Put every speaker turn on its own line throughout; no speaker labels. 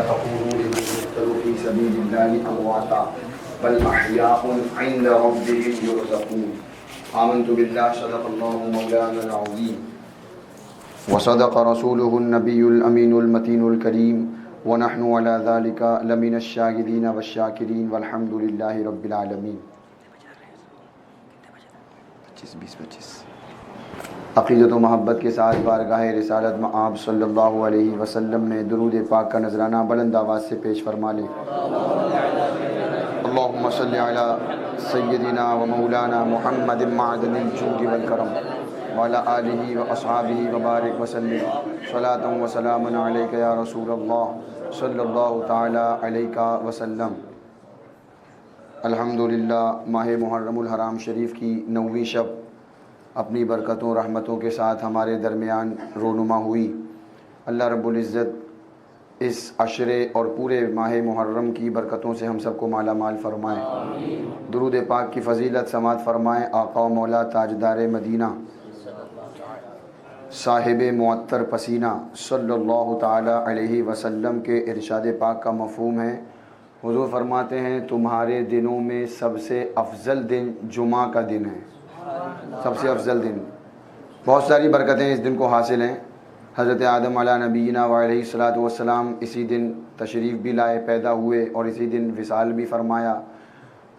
تقولوا لمن يقتل في سبيل الله أمواتا بل أحياء عند ربهم يرزقون آمنت بالله صدق الله مولانا العظيم وصدق رسوله النبي الأمين المتين الكريم ونحن على ذلك لمن الشاهدين والشاكرين والحمد لله رب العالمين. 25 عقیدت و محبت کے ساتھ بارگاہ رسالت میں آپ صلی اللہ علیہ وسلم میں درود پاک کا نذرانہ بلند آواز سے پیش فرما لیں. اللہم صلی علی سیدنا و مولانا محمد معدن الجود والکرم وعلی آلہ و اصحابہ وبارک وسلم صلاۃ و سلام علیک یا رسول اللہ صلی اللہ تعالی علیہ وسلم. الحمدللہ ماہ محرم الحرام شریف کی 9ویں شب اپنی برکتوں رحمتوں کے ساتھ ہمارے درمیان رونما ہوئی. اللہ رب العزت اس عشرے اور پورے ماہ محرم کی برکتوں سے ہم سب کو مالا مال فرمائے. درود پاک کی فضیلت سماعت فرمائے. آقا و مولا تاجدار مدینہ صاحب معطر پسینہ صلی اللہ تعالی علیہ وسلم کے ارشاد پاک کا مفہوم ہے. حضور فرماتے ہیں تمہارے دنوں میں سب سے افضل دن جمعہ کا دن ہے. سب سے افضل دن. بہت ساری برکتیں اس دن کو حاصل ہیں. حضرت آدم علیہ نبینا وعلیہ الصلاۃ والسلام اسی دن تشریف بھی لائے، پیدا ہوئے اور اسی دن وصال بھی فرمایا.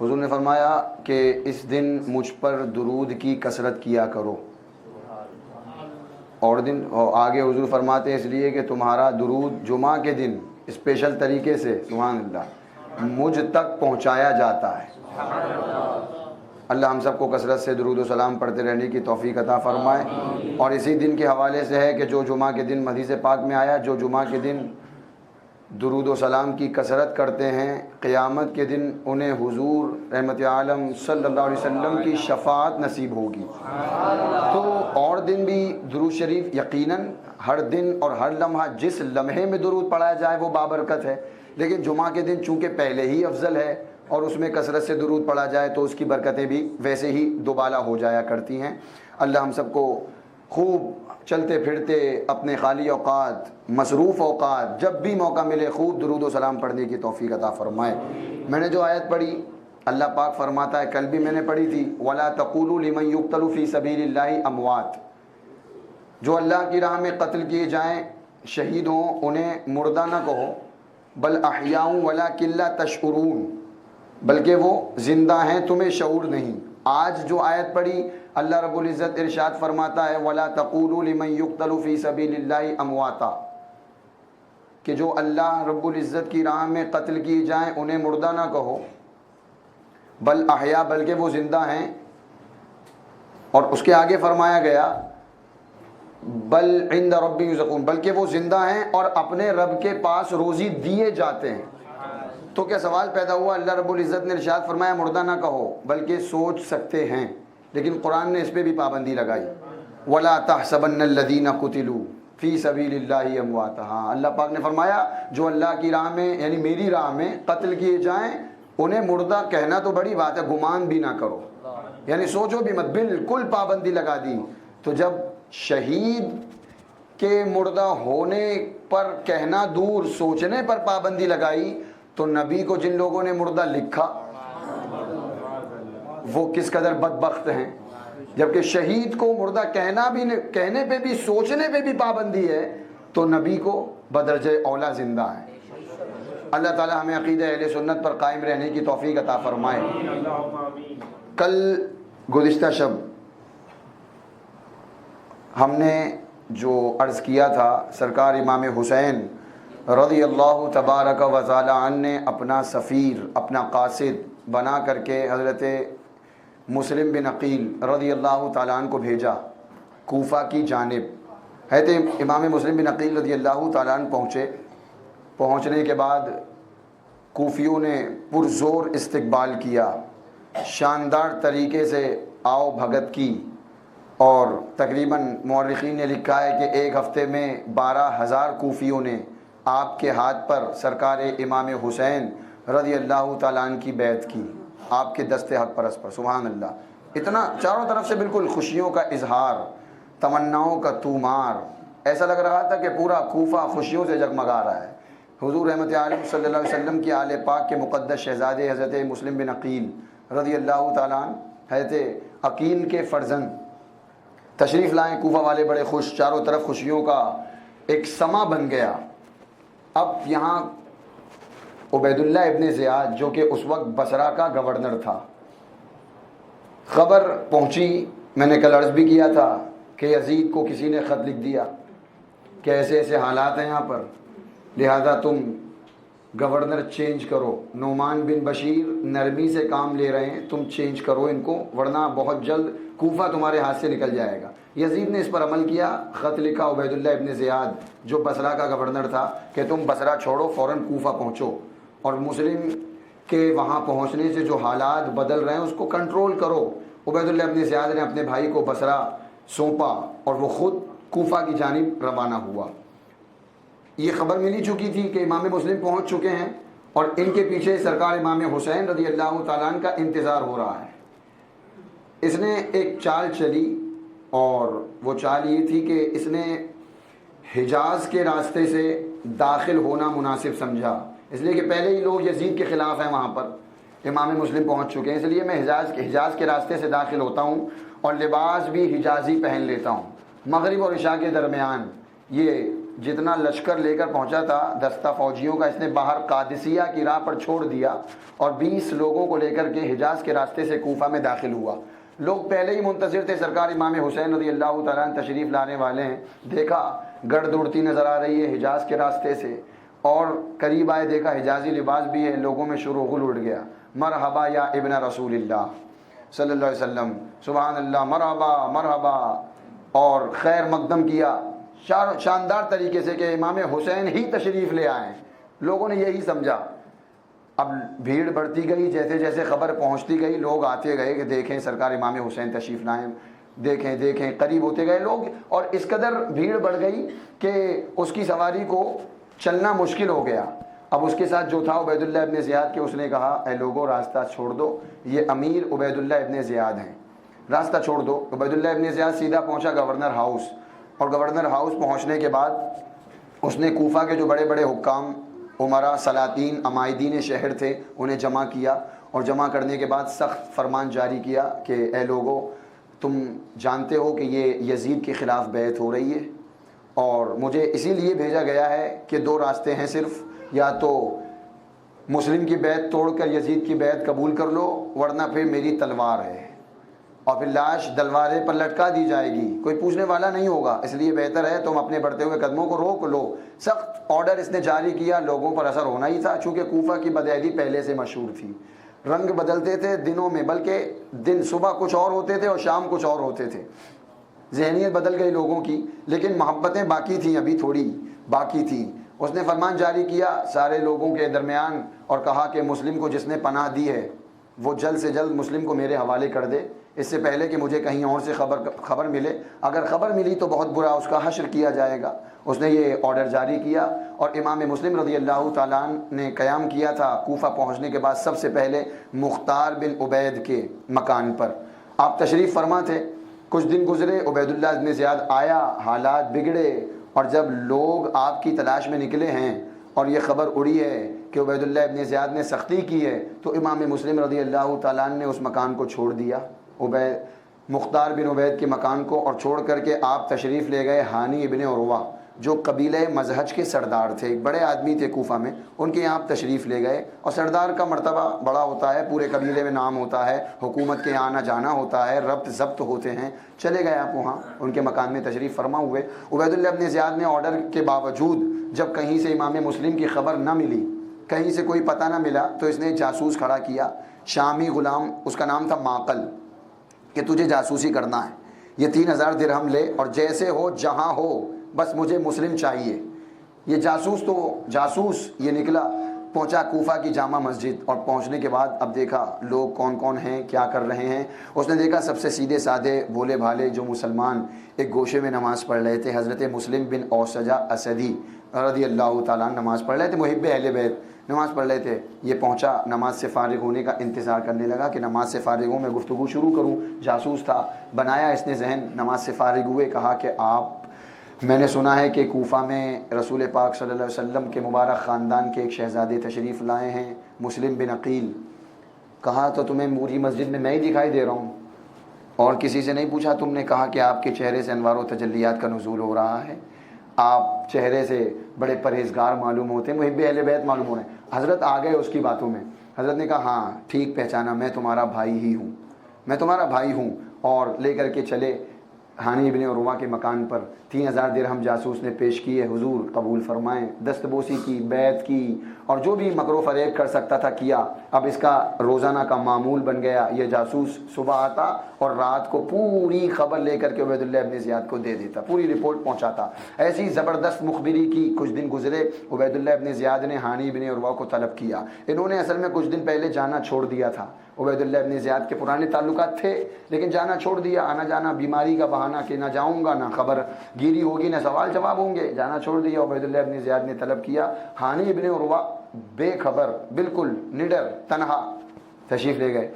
حضور نے فرمایا کہ اس دن مجھ پر درود کی کثرت کیا کرو. اور آگے حضور فرماتے ہیں اس لیے کہ تمہارا درود جمعہ کے دن اسپیشل طریقے سے سبحان اللہ مجھ تک پہنچایا جاتا ہے. اللہ ہم سب کو کثرت سے درود و سلام پڑھتے رہنے کی توفیق عطا فرمائے. اور اسی دن کے حوالے سے ہے کہ جو جمعہ کے دن حدیث پاک میں آیا جو جمعہ کے دن درود و سلام کی کثرت کرتے ہیں قیامت کے دن انہیں حضور رحمت عالم صلی اللہ علیہ وسلم کی شفاعت نصیب ہوگی. تو اور دن بھی درود شریف یقیناً ہر دن اور ہر لمحہ جس لمحے میں درود پڑھایا جائے وہ بابرکت ہے، لیکن جمعہ کے دن چونکہ پہلے ہی افضل ہے اور اس میں کثرت سے درود پڑھا جائے تو اس کی برکتیں بھی ویسے ہی دوبالا ہو جایا کرتی ہیں. اللہ ہم سب کو خوب چلتے پھرتے اپنے خالی اوقات مصروف اوقات جب بھی موقع ملے خوب درود و سلام پڑھنے کی توفیق عطا فرمائے. میں نے جو آیت پڑھی اللہ پاک فرماتا ہے، کل بھی میں نے پڑھی تھی، وَلَا تَقُولُوا لِمَن يُقْتَلُ فِي سَبِيلِ اللَّهِ أَمْوَاتٌ. جو اللہ کی راہ میں قتل کیے جائیں شہید ہوں انہیں مردہ نہ کہو، بل احیاء وَلَٰكِن لَّا تَشْعُرُونَ، بلکہ وہ زندہ ہیں تمہیں شعور نہیں. آج جو آیت پڑھی اللہ رب العزت ارشاد فرماتا ہے وَلَا تَقُولُوا لِمَن يُقْتَلُ فِي سَبِيلِ اللَّهِ أَمْوَاتًا، کہ جو اللہ رب العزت کی راہ میں قتل کیے جائیں انہیں مردہ نہ کہو، بل احیاء بلکہ وہ زندہ ہیں. اور اس کے آگے فرمایا گیا بل عند ربهم يرزقون، بلکہ وہ زندہ ہیں اور اپنے رب کے پاس روزی دیے جاتے ہیں. تو کیا سوال پیدا ہوا، اللہ رب العزت نے ارشاد فرمایا مردہ نہ کہو بلکہ سوچ سکتے ہیں، لیکن قرآن نے اس پہ بھی پابندی لگائی وَلَا تَحْسَبَنَّ الَّذِينَ قُتِلُوا فِي سَبِيلِ اللَّهِ أَمْوَاتًا. ہاں اللہ پاک نے فرمایا جو اللہ کی راہ میں یعنی میری راہ میں قتل کیے جائیں انہیں مردہ کہنا تو بڑی بات ہے، گمان بھی نہ کرو، یعنی سوچو بھی مت. بالکل پابندی لگا دی. تو جب شہید کے مردہ ہونے پر کہنا دور سوچنے پر پابندی لگائی تو نبی کو جن لوگوں نے مردہ لکھا وہ کس قدر بدبخت ہیں. جبکہ شہید کو مردہ کہنے پہ بھی سوچنے پہ بھی پابندی ہے تو نبی کو بدرجہ اولا زندہ ہے. اللہ تعالی ہمیں عقیدہ اہل سنت پر قائم رہنے کی توفیق عطا فرمائے. کل گزشتہ شب ہم نے جو عرض کیا تھا سرکار امام حسین رضی اللہ تبارک و تعالی عنہ نے اپنا سفیر اپنا قاصد بنا کر کے حضرت مسلم بن عقیل رضی اللہ تعالیٰ عنہ کو بھیجا کوفہ کی جانب. حضرت امام مسلم بن عقیل رضی اللہ تعالیٰ عنہ پہنچنے کے بعد کوفیوں نے پرزور استقبال کیا، شاندار طریقے سے آؤ بھگت کی، اور تقریباً مورخین نے لکھا ہے کہ ایک ہفتے میں 12,000 کوفیوں نے آپ کے ہاتھ پر سرکار امام حسین رضی اللہ تعالیٰ عنہ کی بیعت کی، آپ کے دست حق پرست پر. سبحان اللہ. اتنا چاروں طرف سے بالکل خوشیوں کا اظہار، تمناؤں کا طومار، ایسا لگ رہا تھا کہ پورا کوفہ خوشیوں سے جگمگا رہا ہے. حضور رحمت عالم صلی اللہ علیہ وسلم کی آل پاک کے مقدس شہزادے حضرت مسلم بن عقیل رضی اللہ تعالیٰ عنہ، حضرت عقیل کے فرزند تشریف لائیں۔ کوفہ والے بڑے خوش، چاروں طرف خوشیوں کا ایک سما بن گیا۔ اب یہاں عبید اللہ ابن زیاد جو کہ اس وقت بصرہ کا گورنر تھا، خبر پہنچی، میں نے کل عرض بھی کیا تھا کہ یزید کو کسی نے خط لکھ دیا کہ ایسے ایسے حالات ہیں یہاں پر، لہذا تم گورنر چینج کرو۔ نعمان بن بشیر نرمی سے کام لے رہے ہیں، تم چینج کرو ان کو، ورنہ بہت جلد کوفہ تمہارے ہاتھ سے نکل جائے گا۔ یزید نے اس پر عمل کیا، خط لکھا عبید اللہ ابن زیاد جو بصرہ کا گورنر تھا کہ تم بصرہ چھوڑو، فوراً کوفہ پہنچو، اور مسلم کے وہاں پہنچنے سے جو حالات بدل رہے ہیں اس کو کنٹرول کرو۔ عبید اللہ ابن زیاد نے اپنے بھائی کو بصرہ سونپا اور وہ خود کوفہ کی جانب روانہ ہوا۔ یہ خبر ملی چکی تھی کہ امام مسلم پہنچ چکے ہیں اور ان کے پیچھے سرکار امام حسین رضی اللہ تعالیٰ عنہ کا انتظار ہو رہا ہے۔ اس نے ایک چال چلی اور وہ چال یہ تھی کہ اس نے حجاز کے راستے سے داخل ہونا مناسب سمجھا، اس لیے کہ پہلے ہی لوگ یزید کے خلاف ہیں، وہاں پر امام مسلم پہنچ چکے ہیں، اس لیے میں حجاز کے راستے سے داخل ہوتا ہوں اور لباس بھی حجازی پہن لیتا ہوں۔ مغرب اور عشاء کے درمیان یہ جتنا لشکر لے کر پہنچا تھا دستہ فوجیوں کا، اس نے باہر قادسیہ کی راہ پر چھوڑ دیا اور 20 لوگوں کو لے کر کے حجاز کے راستے سے کوفہ میں داخل ہوا۔ لوگ پہلے ہی منتظر تھے، سرکار امام حسین رضی اللہ تعالیٰ عنہ تشریف لانے والے ہیں، دیکھا گڑ دوڑتی نظر آ رہی ہے حجاز کے راستے سے، اور قریب آئے دیکھا حجازی لباس بھی ہے، لوگوں میں شروغل اٹھ گیا، مرحبا یا ابن رسول اللہ صلی اللہ علیہ وسلم، سبحان اللہ، مرحبا مرحبا، اور خیر مقدم کیا شاندار طریقے سے کہ امام حسین ہی تشریف لے آئے۔ لوگوں نے یہی سمجھا۔ اب بھیڑ بڑھتی گئی، جیسے جیسے خبر پہنچتی گئی لوگ آتے گئے کہ دیکھیں سرکار امام حسین تشریف لائیں، دیکھیں دیکھیں، قریب ہوتے گئے لوگ، اور اس قدر بھیڑ بڑھ گئی کہ اس کی سواری کو چلنا مشکل ہو گیا۔ اب اس کے ساتھ جو تھا عبید اللہ ابن زیاد کے، اس نے کہا اے لوگوں راستہ چھوڑ دو، یہ امیر عبید اللہ ابن زیاد ہیں، راستہ چھوڑ دو۔ عبید اللہ ابن زیاد سیدھا پہنچا گورنر ہاؤس، اور گورنر ہاؤس پہنچنے کے بعد اس نے کوفہ کے جو بڑے بڑے حکام، عمرا، سلاطین، عمائدین شہر تھے انہیں جمع کیا، اور جمع کرنے کے بعد سخت فرمان جاری کیا کہ اے لوگوں تم جانتے ہو کہ یہ یزید کے خلاف بیعت ہو رہی ہے، اور مجھے اسی لیے بھیجا گیا ہے کہ 2 راستے ہیں صرف، یا تو مسلم کی بیعت توڑ کر یزید کی بیعت قبول کر لو، ورنہ پھر میری تلوار ہے اور پھر لاش دلوارے پر لٹکا دی جائے گی، کوئی پوچھنے والا نہیں ہوگا، اس لیے بہتر ہے تم اپنے بڑھتے ہوئے قدموں کو روک لو۔ سخت آرڈر اس نے جاری کیا، لوگوں پر اثر ہونا ہی تھا، چونکہ کوفہ کی بدعہدی پہلے سے مشہور تھی، رنگ بدلتے تھے دنوں میں، بلکہ دن صبح کچھ اور ہوتے تھے اور شام کچھ اور ہوتے تھے، ذہنیت بدل گئی لوگوں کی، لیکن محبتیں باقی تھیں، ابھی تھوڑی باقی تھیں۔ اس نے فرمان جاری کیا سارے لوگوں کے درمیان اور کہا کہ مسلم کو جس نے پناہ دی ہے وہ جلد سے جلد مسلم کو میرے حوالے کر دے، اس سے پہلے کہ مجھے کہیں اور سے خبر ملے، اگر خبر ملی تو بہت برا، اس کا حشر کیا جائے گا۔ اس نے یہ آرڈر جاری کیا، اور امام مسلم رضی اللہ تعالیٰ عنہ نے قیام کیا تھا کوفہ پہنچنے کے بعد سب سے پہلے مختار بن عبید کے مکان پر۔ آپ تشریف فرما تھے، کچھ دن گزرے، عبید اللہ ابن زیاد آیا، حالات بگڑے، اور جب لوگ آپ کی تلاش میں نکلے ہیں اور یہ خبر اڑی ہے کہ عبید اللہ ابن زیاد نے سختی کی ہے، تو امام مسلم رضی اللہ تعالیٰ عنہ نے اس مکان کو چھوڑ دیا، مختار بن عبید کے مکان کو، اور چھوڑ کر کے آپ تشریف لے گئے ہانی ابن عروہ جو قبیلہ مزہج کے سردار تھے، ایک بڑے آدمی تھے کوفہ میں، ان کے یہاں آپ تشریف لے گئے، اور سردار کا مرتبہ بڑا ہوتا ہے، پورے قبیلے میں نام ہوتا ہے، حکومت کے آنا جانا ہوتا ہے، ربط ضبط ہوتے ہیں، چلے گئے آپ وہاں ان کے مکان میں تشریف فرما ہوئے۔ عبید اللہ ابن زیاد نے آرڈر کے باوجود جب کہیں سے امام مسلم کی خبر نہ ملی، کہیں سے کوئی پتہ نہ ملا، تو اس نے جاسوس کھڑا کیا، شامی غلام، اس کا نام تھا معقل، کہ تجھے جاسوسی کرنا ہے، یہ 3000 درہم لے اور جیسے ہو جہاں ہو بس مجھے مسلم چاہیے۔ یہ جاسوس یہ نکلا، پہنچا کوفہ کی جامع مسجد، اور پہنچنے کے بعد اب دیکھا لوگ کون کون ہیں، کیا کر رہے ہیں۔ اس نے دیکھا سب سے سیدھے سادے بھولے بھالے جو مسلمان ایک گوشے میں نماز پڑھ رہے تھے، حضرت مسلم بن اوسجہ اسدی رضی اللہ تعالیٰ عنہ نماز پڑھ رہے تھے، محب اہل بیت نماز پڑھ رہے تھے۔ یہ پہنچا، نماز سے فارغ ہونے کا انتظار کرنے لگا کہ نماز سے فارغ ہوں میں گفتگو شروع کروں، جاسوس تھا، بنایا اس نے ذہن، نماز سے فارغ ہوئے، کہا کہ آپ میں نے سنا ہے کہ کوفہ میں رسول پاک صلی اللہ علیہ وسلم کے مبارک خاندان کے ایک شہزادے تشریف لائے ہیں، مسلم بن عقیل۔ کہا تو تمہیں پوری مسجد میں ہی دکھائی دے رہا ہوں، اور کسی سے نہیں پوچھا؟ تم نے کہا کہ آپ کے چہرے سے انوار و تجلیات کا نزول ہو رہا ہے، آپ چہرے سے بڑے پرہیزگار معلوم ہوتے ہیں، محب اہل بیت معلوم ہو رہے ہیں۔ حضرت آ گئے اس کی باتوں میں۔ حضرت نے کہا ہاں ٹھیک پہچانا، میں تمہارا بھائی ہی ہوں، میں تمہارا بھائی ہوں، اور لے کر کے چلے ہانی ابن عروہ کے مکان پر۔ 3000 درہم جاسوس نے پیش کیے، حضور قبول فرمائیں، دستبوسی کی، بیعت کی، اور جو بھی مکر و فریب کر سکتا تھا کیا۔ اب اس کا روزانہ کا معمول بن گیا، یہ جاسوس صبح آتا اور رات کو پوری خبر لے کر کے عبید اللہ ابن زیاد کو دے دیتا، پوری رپورٹ پہنچاتا۔ ایسی زبردست مخبری کی۔ کچھ دن گزرے، عبید اللہ ابن زیاد نے ہانی ابن عروہ کو طلب کیا۔ انہوں نے اصل میں کچھ دن پہلے جانا چھوڑ دیا تھا، عبید اللہ ابن زیاد کے پرانے تعلقات تھے لیکن جانا چھوڑ دیا، آنا جانا بیماری کا بہانہ کہ نہ جاؤں گا، نہ خبر گیری ہوگی، نہ سوال جواب ہوں گے، جانا چھوڑ دیا۔ عبید اللہ ابن زیاد نے طلب کیا، ہانی ابن عروہ بے خبر، بالکل نڈر، تنہا تشریف لے گئے۔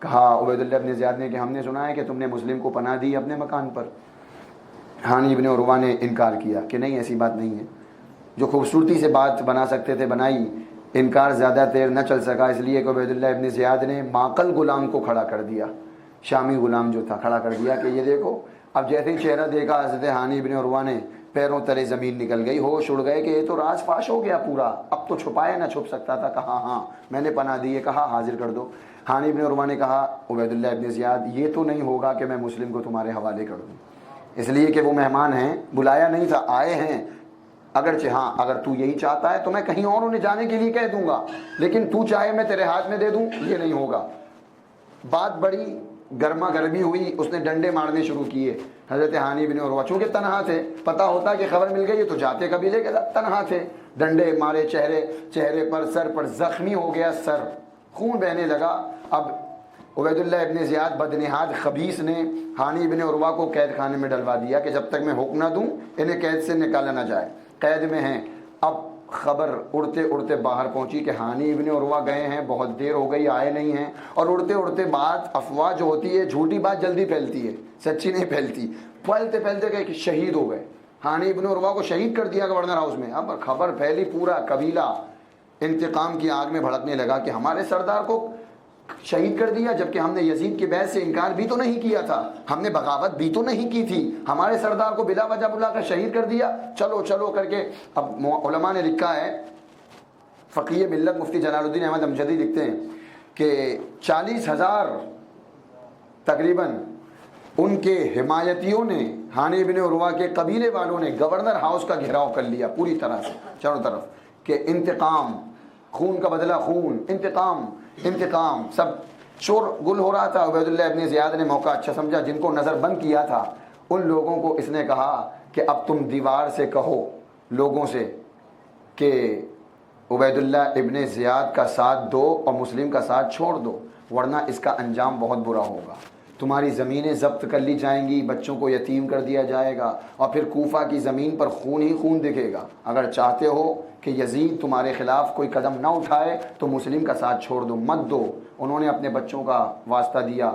کہا عبید اللہ ابن زیاد نے کہ ہم نے سنا ہے کہ تم نے مسلم کو پناہ دی اپنے مکان پر۔ ہانی ابن عروہ نے انکار کیا کہ نہیں، ایسی بات نہیں ہے۔ جو خوبصورتی سے بات بنا سکتے تھے بنائی، انکار زیادہ دیر نہ چل سکا، اس لیے کہ عبید اللہ ابن زیاد نے معقل غلام کو کھڑا کر دیا، شامی غلام جو تھا کھڑا کر دیا کہ یہ دیکھو۔ اب جیسے ہی چہرہ دیکھا حضرت ہانی ابن عروہ نے پیروں تلے زمین نکل گئی، ہوش اڑ گئے کہ یہ تو راز فاش ہو گیا پورا، اب تو چھپایا نہ چھپ سکتا تھا۔ کہا ہاں میں نے پناہ دی ہے، کہا حاضر کر دو۔ ہانی ابن عروہ نے کہا عبید اللہ ابن زیاد یہ تو نہیں ہوگا کہ میں مسلم کو تمہارے حوالے کر دوں، اس لیے کہ وہ مہمان ہیں، بلایا نہیں تھا، آئے ہیں۔ اگرچہ ہاں اگر تو یہی چاہتا ہے تو میں کہیں اور انہیں جانے کے لیے کہہ دوں گا، لیکن تو چاہے میں تیرے ہاتھ میں دے دوں، یہ نہیں ہوگا۔ بات بڑی گرما گرمی ہوئی، اس نے ڈنڈے مارنے شروع کیے۔ حضرت ہانی بن عروہ چونکہ تنہا تھے، پتہ ہوتا کہ خبر مل گئی تو جاتے قبیلے کے ساتھ، تنہا تھے، ڈنڈے مارے، چہرے پر، سر پر، زخمی ہو گیا سر، خون بہنے لگا۔ اب عبید اللہ ابن زیاد بدنہاد خبیث نے ہانی بن عروہ کو قید خانے میں ڈلوا دیا کہ جب تک میں حکم نہ دوں انہیں قید سے نکالا نہ جائے، قید میں ہیں۔ اب خبر اڑتے اڑتے باہر پہنچی کہ ہانی ابن عروہ گئے ہیں، بہت دیر ہو گئی آئے نہیں ہیں، اور اڑتے اڑتے بات، افواہ جو ہوتی ہے جھوٹی بات جلدی پھیلتی ہے، سچی نہیں پھیلتی، پھیلتے پھیلتے کہ شہید ہو گئے، ہانی ابن عروہ کو شہید کر دیا گورنر ہاؤس میں۔ اب خبر پھیلی، پورا قبیلہ انتقام کی آگ میں بھڑکنے لگا کہ ہمارے سردار کو شہید کر دیا، جبکہ ہم نے یزید کی بیعت سے انکار بھی تو نہیں کیا تھا، ہم نے بغاوت بھی تو نہیں کی تھی، ہمارے سردار کو بلا وجہ بلا کر شہید کر دیا، چلو چلو کر کے۔ اب علماء نے لکھا ہے، فقیہ ملت مفتی جلال الدین احمد امجدی لکھتے ہیں کہ 40,000 تقریباً ان کے حمایتیوں نے، ہانی ابن عروہ کے قبیلے والوں نے گورنر ہاؤس کا گھیراؤ کر لیا پوری طرح سے چاروں طرف، کہ انتقام، خون کا بدلہ خون، انتقام انتقام، سب شور گل ہو رہا تھا۔ عبید اللہ ابن زیاد نے موقع اچھا سمجھا، جن کو نظر بند کیا تھا ان لوگوں کو اس نے کہا کہ اب تم دیوار سے کہو لوگوں سے کہ عبید اللہ ابن زیاد کا ساتھ دو اور مسلم کا ساتھ چھوڑ دو، ورنہ اس کا انجام بہت برا ہوگا، تمہاری زمینیں ضبط کر لی جائیں گی، بچوں کو یتیم کر دیا جائے گا، اور پھر کوفہ کی زمین پر خون ہی خون دکھے گا۔ اگر چاہتے ہو کہ یزید تمہارے خلاف کوئی قدم نہ اٹھائے تو مسلم کا ساتھ چھوڑ دو، مت دو۔ انہوں نے اپنے بچوں کا واسطہ دیا،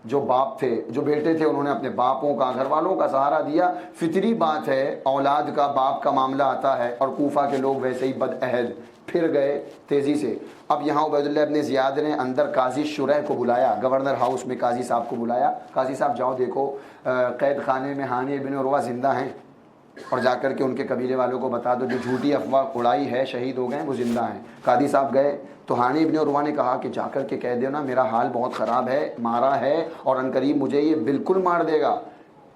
جو باپ تھے، جو بیٹے تھے، انہوں نے اپنے باپوں کا، گھر والوں کا سہارا دیا۔ فطری بات ہے، اولاد کا باپ کا معاملہ آتا ہے، اور کوفہ کے لوگ ویسے ہی بد عہد، پھر گئے تیزی سے۔ اب یہاں عبید اللہ ابن زیاد نے اندر قاضی شرح کو بلایا، گورنر ہاؤس میں قاضی صاحب کو بلایا، قاضی صاحب جاؤ دیکھو قید خانے میں ہانی ابن عروہ زندہ ہیں، اور جا کر کے ان کے قبیلے والوں کو بتا دو جو جھوٹی افواہ اڑائی ہے شہید ہو گئے ہیں وہ زندہ ہیں۔ قاضی صاحب گئے تو ہانی ابن عروہ نے کہا کہ جا کر کے کہہ دینا میرا حال بہت خراب ہے، مارا ہے، اور عنقریب مجھے یہ بالکل مار دے گا،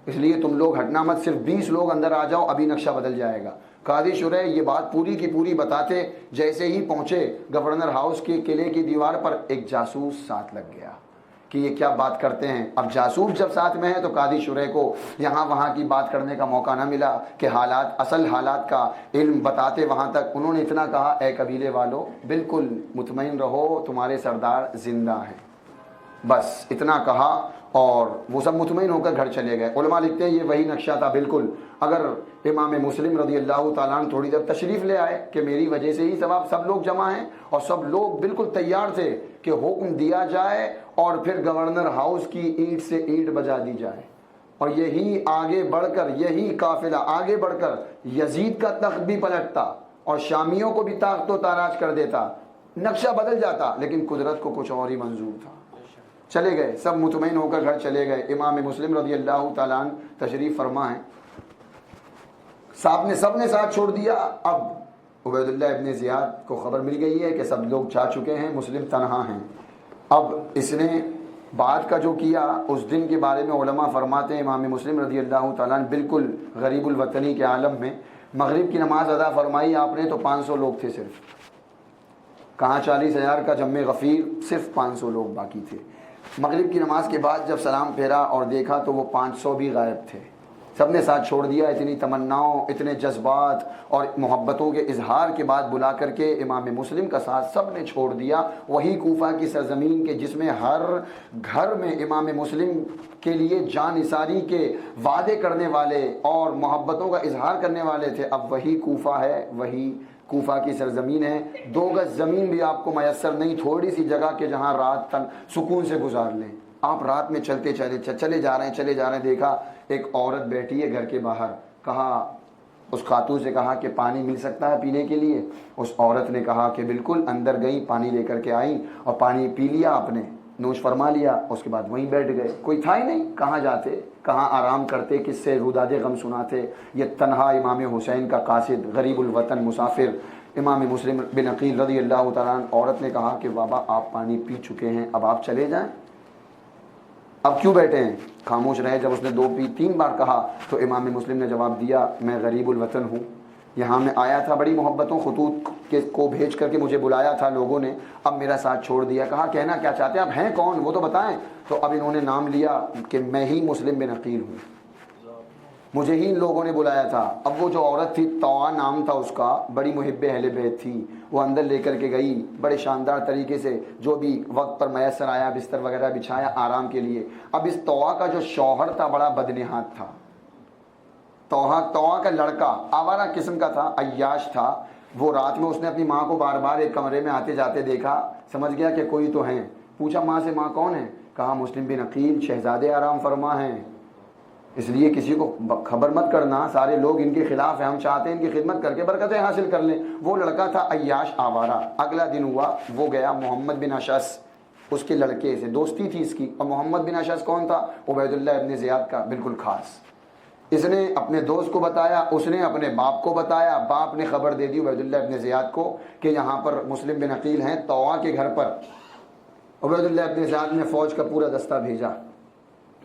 اس لیے تم لوگ ہٹنا مت، صرف 20 لوگ اندر آ جاؤ، ابھی نقشہ بدل جائے گا۔ قاضی شرح یہ بات پوری کی پوری بتاتے جیسے ہی پہنچے گورنر ہاؤس کے قلعے کی دیوار پر ایک جاسوس ساتھ لگ گیا کہ یہ کیا بات کرتے ہیں۔ اب جاسوس جب ساتھ میں ہے تو قاضی شرح کو یہاں وہاں کی بات کرنے کا موقع نہ ملا کہ حالات، اصل حالات کا علم بتاتے وہاں تک۔ انہوں نے اتنا کہا اے قبیلے والو بالکل مطمئن رہو، تمہارے سردار زندہ ہیں، بس اتنا کہا، اور وہ سب مطمئن ہو کر گھر چلے گئے۔ علماء لکھتے ہیں یہ وہی نقشہ تھا بالکل، اگر امام مسلم رضی اللہ تعالیٰ عنہ تھوڑی دیر تشریف لے آئے کہ میری وجہ سے ہی سب لوگ جمع ہیں، اور سب لوگ بالکل تیار تھے کہ حکم دیا جائے اور پھر گورنر ہاؤس کی اینٹ سے اینٹ بجا دی جائے، اور یہی آگے بڑھ کر، یہی قافلہ آگے بڑھ کر یزید کا تخت بھی پلٹتا اور شامیوں کو بھی تاخت و تاراج کر دیتا، نقشہ بدل جاتا، لیکن قدرت کو کچھ اور ہی منظور تھا۔ چلے گئے سب مطمئن ہو کر گھر چلے گئے۔ امام مسلم رضی اللہ تعالیٰ عنہ تشریف فرما ہیں، سب نے ساتھ چھوڑ دیا۔ اب عبید اللہ ابن زیاد کو خبر مل گئی ہے کہ سب لوگ جا چکے ہیں، مسلم تنہا ہیں۔ اب اس نے بعد کا جو کیا، اس دن کے بارے میں علماء فرماتے ہیں امام مسلم رضی اللہ تعالیٰ عنہ بالکل غریب الوطنی کے عالم میں مغرب کی نماز ادا فرمائی آپ نے تو 500 لوگ تھے صرف، کہاں 40,000 کا جمع غفیر، صرف 500 لوگ باقی تھے۔ مغرب کی نماز کے بعد جب سلام پھیرا اور دیکھا تو وہ 500 بھی غائب تھے، سب نے ساتھ چھوڑ دیا۔ اتنی تمناؤں، اتنے جذبات اور محبتوں کے اظہار کے بعد بلا کر کے امام مسلم کا ساتھ سب نے چھوڑ دیا، وہی کوفہ کی سرزمین کے جس میں ہر گھر میں امام مسلم کے لیے جان نثاری کے وعدے کرنے والے اور محبتوں کا اظہار کرنے والے تھے۔ اب وہی کوفہ ہے، وہی کوفہ کی سرزمین ہے۔ 2 گز زمین بھی آپ کو میسر نہیں، تھوڑی سی جگہ کہ جہاں رات سکون سے گزار لیں۔ آپ رات میں چلے جا رہے ہیں، دیکھا ایک عورت بیٹھی ہے گھر کے باہر، کہا اس خاتون سے کہا کہ پانی مل سکتا ہے پینے کے لیے؟ اس عورت نے کہا کہ بالکل، اندر گئی، پانی لے کر کے آئیں اور پانی پی لیا، آپ نے نوش فرما لیا، اس کے بعد وہیں بیٹھ گئے۔ کوئی تھا ہی نہیں، کہاں جاتے، کہاں آرام کرتے، کس سے روداد غم سناتے۔ یہ تنہا امام حسین کا قاصد، غریب الوطن مسافر امام مسلم بن عقیل رضی اللہ تعالیٰ عنہ، عورت نے کہا کہ بابا آپ پانی پی چکے ہیں، اب آپ چلے جائیں، اب کیوں بیٹھے ہیں؟ خاموش رہے۔ جب اس نے 2-3 بار کہا تو امام مسلم نے جواب دیا، میں غریب الوطن ہوں، یہاں میں آیا تھا، بڑی محبتوں خطوط کو بھیج کر کے مجھے بلایا تھا لوگوں نے، اب میرا ساتھ چھوڑ دیا۔ کہا کہنا کیا چاہتے ہیں، اب ہیں کون وہ تو بتائیں۔ تو اب انہوں نے نام لیا کہ میں ہی مسلم بن عقیل ہوں، مجھے ہی ان لوگوں نے بلایا تھا۔ اب وہ جو عورت تھی، طوا نام تھا اس کا، بڑی محب اہل بیت تھی، وہ اندر لے کر کے گئی، بڑے شاندار طریقے سے جو بھی وقت پر میسر آیا بستر وغیرہ بچھایا آرام کے لیے۔ اب اس طوا کا جو شوہر تھا بڑا بدنہاد تھا، طوا کا لڑکا آوارہ قسم کا تھا، عیاش تھا۔ وہ رات میں اس نے اپنی ماں کو بار بار ایک کمرے میں آتے جاتے دیکھا، سمجھ گیا کہ کوئی تو ہیں، پوچھا ماں سے ماں کون ہے؟ کہا مسلم بن عقیل شہزادے آرام فرما ہیں، اس لیے کسی کو خبر مت کرنا، سارے لوگ ان کے خلاف ہیں، ہم چاہتے ہیں ان کی خدمت کر کے برکتیں حاصل کر لیں۔ وہ لڑکا تھا عیاش آوارہ۔ اگلا دن ہوا، وہ گیا محمد بن اشعث، اس کے لڑکے سے دوستی تھی اس کی، اور محمد بن اشعث کون تھا؟ عبید اللہ ابن زیاد کا بالکل خاص۔ اس نے اپنے دوست کو بتایا، اس نے اپنے باپ کو بتایا، باپ نے خبر دے دی عبید اللہ ابن زیاد کو کہ یہاں پر مسلم بن عقیل ہیں طوا کے گھر پر۔ عبید اللہ ابن زیاد نے فوج کا پورا دستہ بھیجا،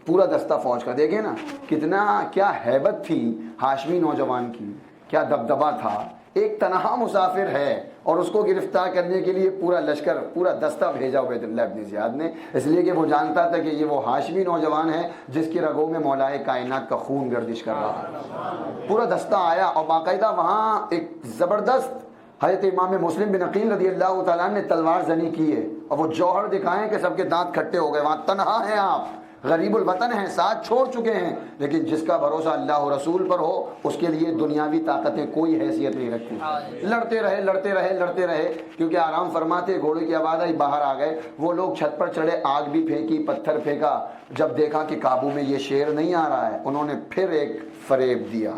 پورا دستہ فوج کا، دیکھیں نا کتنا، کیا ہیبت تھی ہاشمی نوجوان کی، کیا دبدبا تھا۔ ایک تنہا مسافر ہے اور اس کو گرفتار کرنے کے لیے پورا لشکر، پورا دستہ بھیجا عبید اللہ ابن زیاد نے، اس لیے کہ وہ جانتا تھا کہ یہ وہ ہاشمی نوجوان ہے جس کی رگوں میں مولائے کائنات کا خون گردش کر رہا ہے۔ پورا دستہ آیا اور باقاعدہ وہاں ایک زبردست حضرت امام مسلم بن عقیل رضی اللہ تعالیٰ نے تلوار زنی کی ہے، اور وہ جوہر دکھائیں کہ سب کے دانت کھٹے ہو گئے۔ وہاں تنہا ہیں آپ، غریب الوطن ہیں، ساتھ چھوڑ چکے ہیں، لیکن جس کا بھروسہ اللہ و رسول پر ہو اس کے لیے دنیاوی طاقتیں کوئی حیثیت نہیں رکھتی۔ لڑتے رہے کیونکہ آرام فرماتے، گھوڑے کی آواز آئی، باہر آ گئے۔ وہ لوگ چھت پر چڑھے، آگ بھی پھینکی، پتھر پھینکا، جب دیکھا کہ قابو میں یہ شیر نہیں آ رہا ہے، انہوں نے پھر ایک فریب دیا،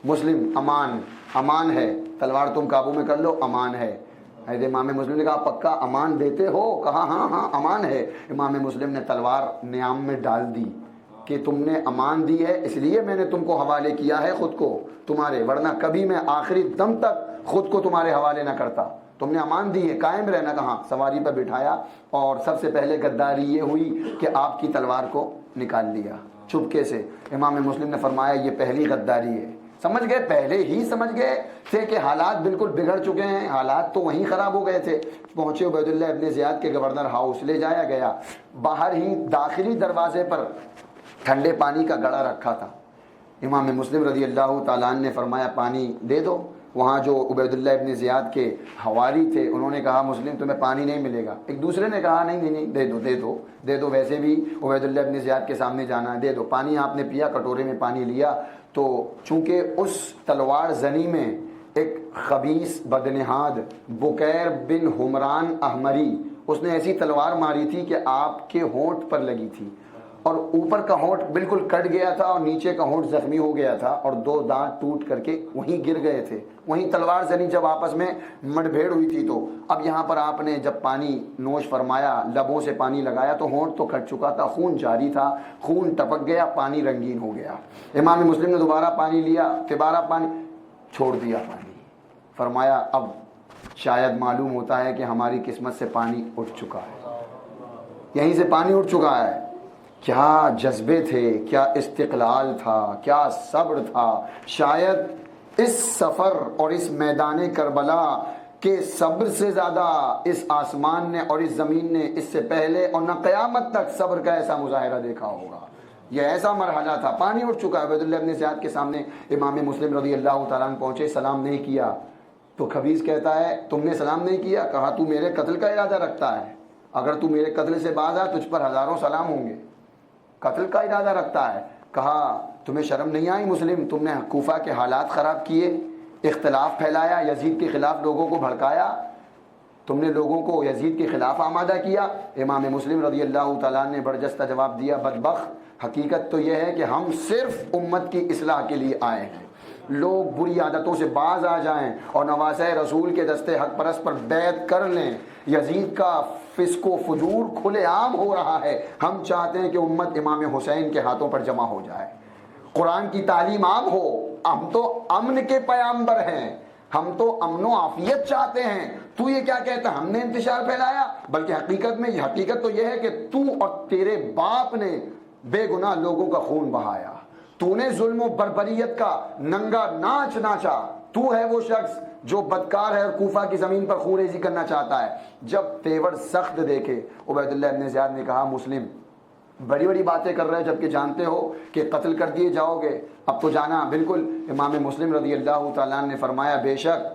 مسلم امان ہے، تلوار تم قابو میں کر لو، امان ہے۔ حضرت امام مسلم نے کہا پکا امان دیتے ہو؟ کہا ہاں امان ہے۔ امام مسلم نے تلوار نیام میں ڈال دی کہ تم نے امان دی ہے، اس لیے میں نے تم کو حوالے کیا ہے خود کو تمہارے، ورنہ کبھی میں آخری دم تک خود کو تمہارے حوالے نہ کرتا۔ تم نے امان دی ہے، قائم رہنا۔ کہاں؟ سواری پر بٹھایا، اور سب سے پہلے غداری یہ ہوئی کہ آپ کی تلوار کو نکال لیا چپکے سے۔ امام مسلم نے فرمایا یہ پہلی غداری ہے۔ سمجھ گئے، پہلے ہی سمجھ گئے تھے کہ حالات بالکل بگڑ چکے ہیں، حالات تو وہیں خراب ہو گئے تھے۔ پہنچے عبید اللہ ابن زیاد کے گورنر ہاؤس، لے جایا گیا، باہر ہی داخلی دروازے پر ٹھنڈے پانی کا گڑا رکھا تھا۔ امام مسلم رضی اللہ تعالیٰ عنہ نے فرمایا پانی دے دو۔ وہاں جو عبید اللہ ابن زیاد کے حواری تھے انہوں نے کہا مسلم تمہیں پانی نہیں ملے گا۔ ایک دوسرے نے کہا نہیں دے دو، ویسے بھی عبید اللہ ابن زیاد کے سامنے جانا ہے، دے دو۔ پانی آپ نے پیا، کٹورے میں پانی لیا، تو چونکہ اس تلوار زنی میں ایک خبیث بدنہاد بکیر بن حمران احمری، اس نے ایسی تلوار ماری تھی کہ آپ کے ہونٹ پر لگی تھی، اور اوپر کا ہونٹ بالکل کٹ گیا تھا اور نیچے کا ہونٹ زخمی ہو گیا تھا اور 2 دانت ٹوٹ کر کے وہیں گر گئے تھے، وہیں تلوار زنی جب آپس میں مڑ بھیڑ ہوئی تھی۔ تو اب یہاں پر آپ نے جب پانی نوش فرمایا، لبوں سے پانی لگایا تو ہونٹ تو کٹ چکا تھا، خون جاری تھا، خون ٹپک گیا، پانی رنگین ہو گیا۔ امام مسلم نے دوبارہ پانی لیا، دوبارہ پانی چھوڑ دیا، پانی فرمایا اب شاید معلوم ہوتا ہے کہ ہماری قسمت سے پانی اٹھ چکا ہے، یہیں سے پانی اٹھ چکا ہے۔ کیا جذبے تھے، کیا استقلال تھا، کیا صبر تھا۔ شاید اس سفر اور اس میدان کربلا کے صبر سے زیادہ اس آسمان نے اور اس زمین نے اس سے پہلے اور نہ قیامت تک صبر کا ایسا مظاہرہ دیکھا ہوگا۔ یہ ایسا مرحلہ تھا، پانی اٹھ چکا ہے۔ عبیداللہ ابن زیاد کے سامنے امام مسلم رضی اللہ تعالیٰ عنہ پہنچے، سلام نہیں کیا تو خبیث کہتا ہے تم نے سلام نہیں کیا؟ کہا تو میرے قتل کا ارادہ رکھتا ہے، اگر تو میرے قتل سے باز آ تجھ پر ہزاروں سلام ہوں گے۔ قتل کا ارادہ رکھتا ہے۔ کہا تمہیں شرم نہیں آئی مسلم؟ تم نے کوفہ کے حالات خراب کیے، اختلاف پھیلایا، یزید کے خلاف لوگوں کو بھڑکایا، تم نے لوگوں کو یزید کے خلاف آمادہ کیا۔ امام مسلم رضی اللہ تعالیٰ نے برجستہ جواب دیا بدبخت، حقیقت تو یہ ہے کہ ہم صرف امت کی اصلاح کے لیے آئے ہیں۔ لوگ بری عادتوں سے باز آ جائیں اور نواسہ رسول کے دستے حق پرست پر بیعت کر لیں۔ یزید کا فسق و فجور کھلے عام ہو رہا ہے، ہم چاہتے ہیں کہ امت امام حسین کے ہاتھوں پر جمع ہو جائے، قرآن کی تعلیم عام ہو۔ ہم تو امن کے پیامبر ہیں، ہم تو امن و عافیت چاہتے ہیں، تو یہ کیا کہتا ہے ہم نے انتشار پھیلایا؟ بلکہ حقیقت تو یہ ہے کہ تو اور تیرے باپ نے بے گناہ لوگوں کا خون بہایا، تو نے ظلم و بربریت کا ننگا ناچ ناچا، تو ہے وہ شخص جو بدکار ہے اور کوفہ کی زمین پر خون ریزی کرنا چاہتا ہے۔ جب تیور سخت دیکھے عبیداللہ ابن زیاد نے کہا مسلم بڑی بڑی باتیں کر رہے جبکہ جانتے ہو کہ قتل کر دیے جاؤ گے، اب تو جانا بالکل۔ امام مسلم رضی اللہ تعالیٰ نے فرمایا بے شک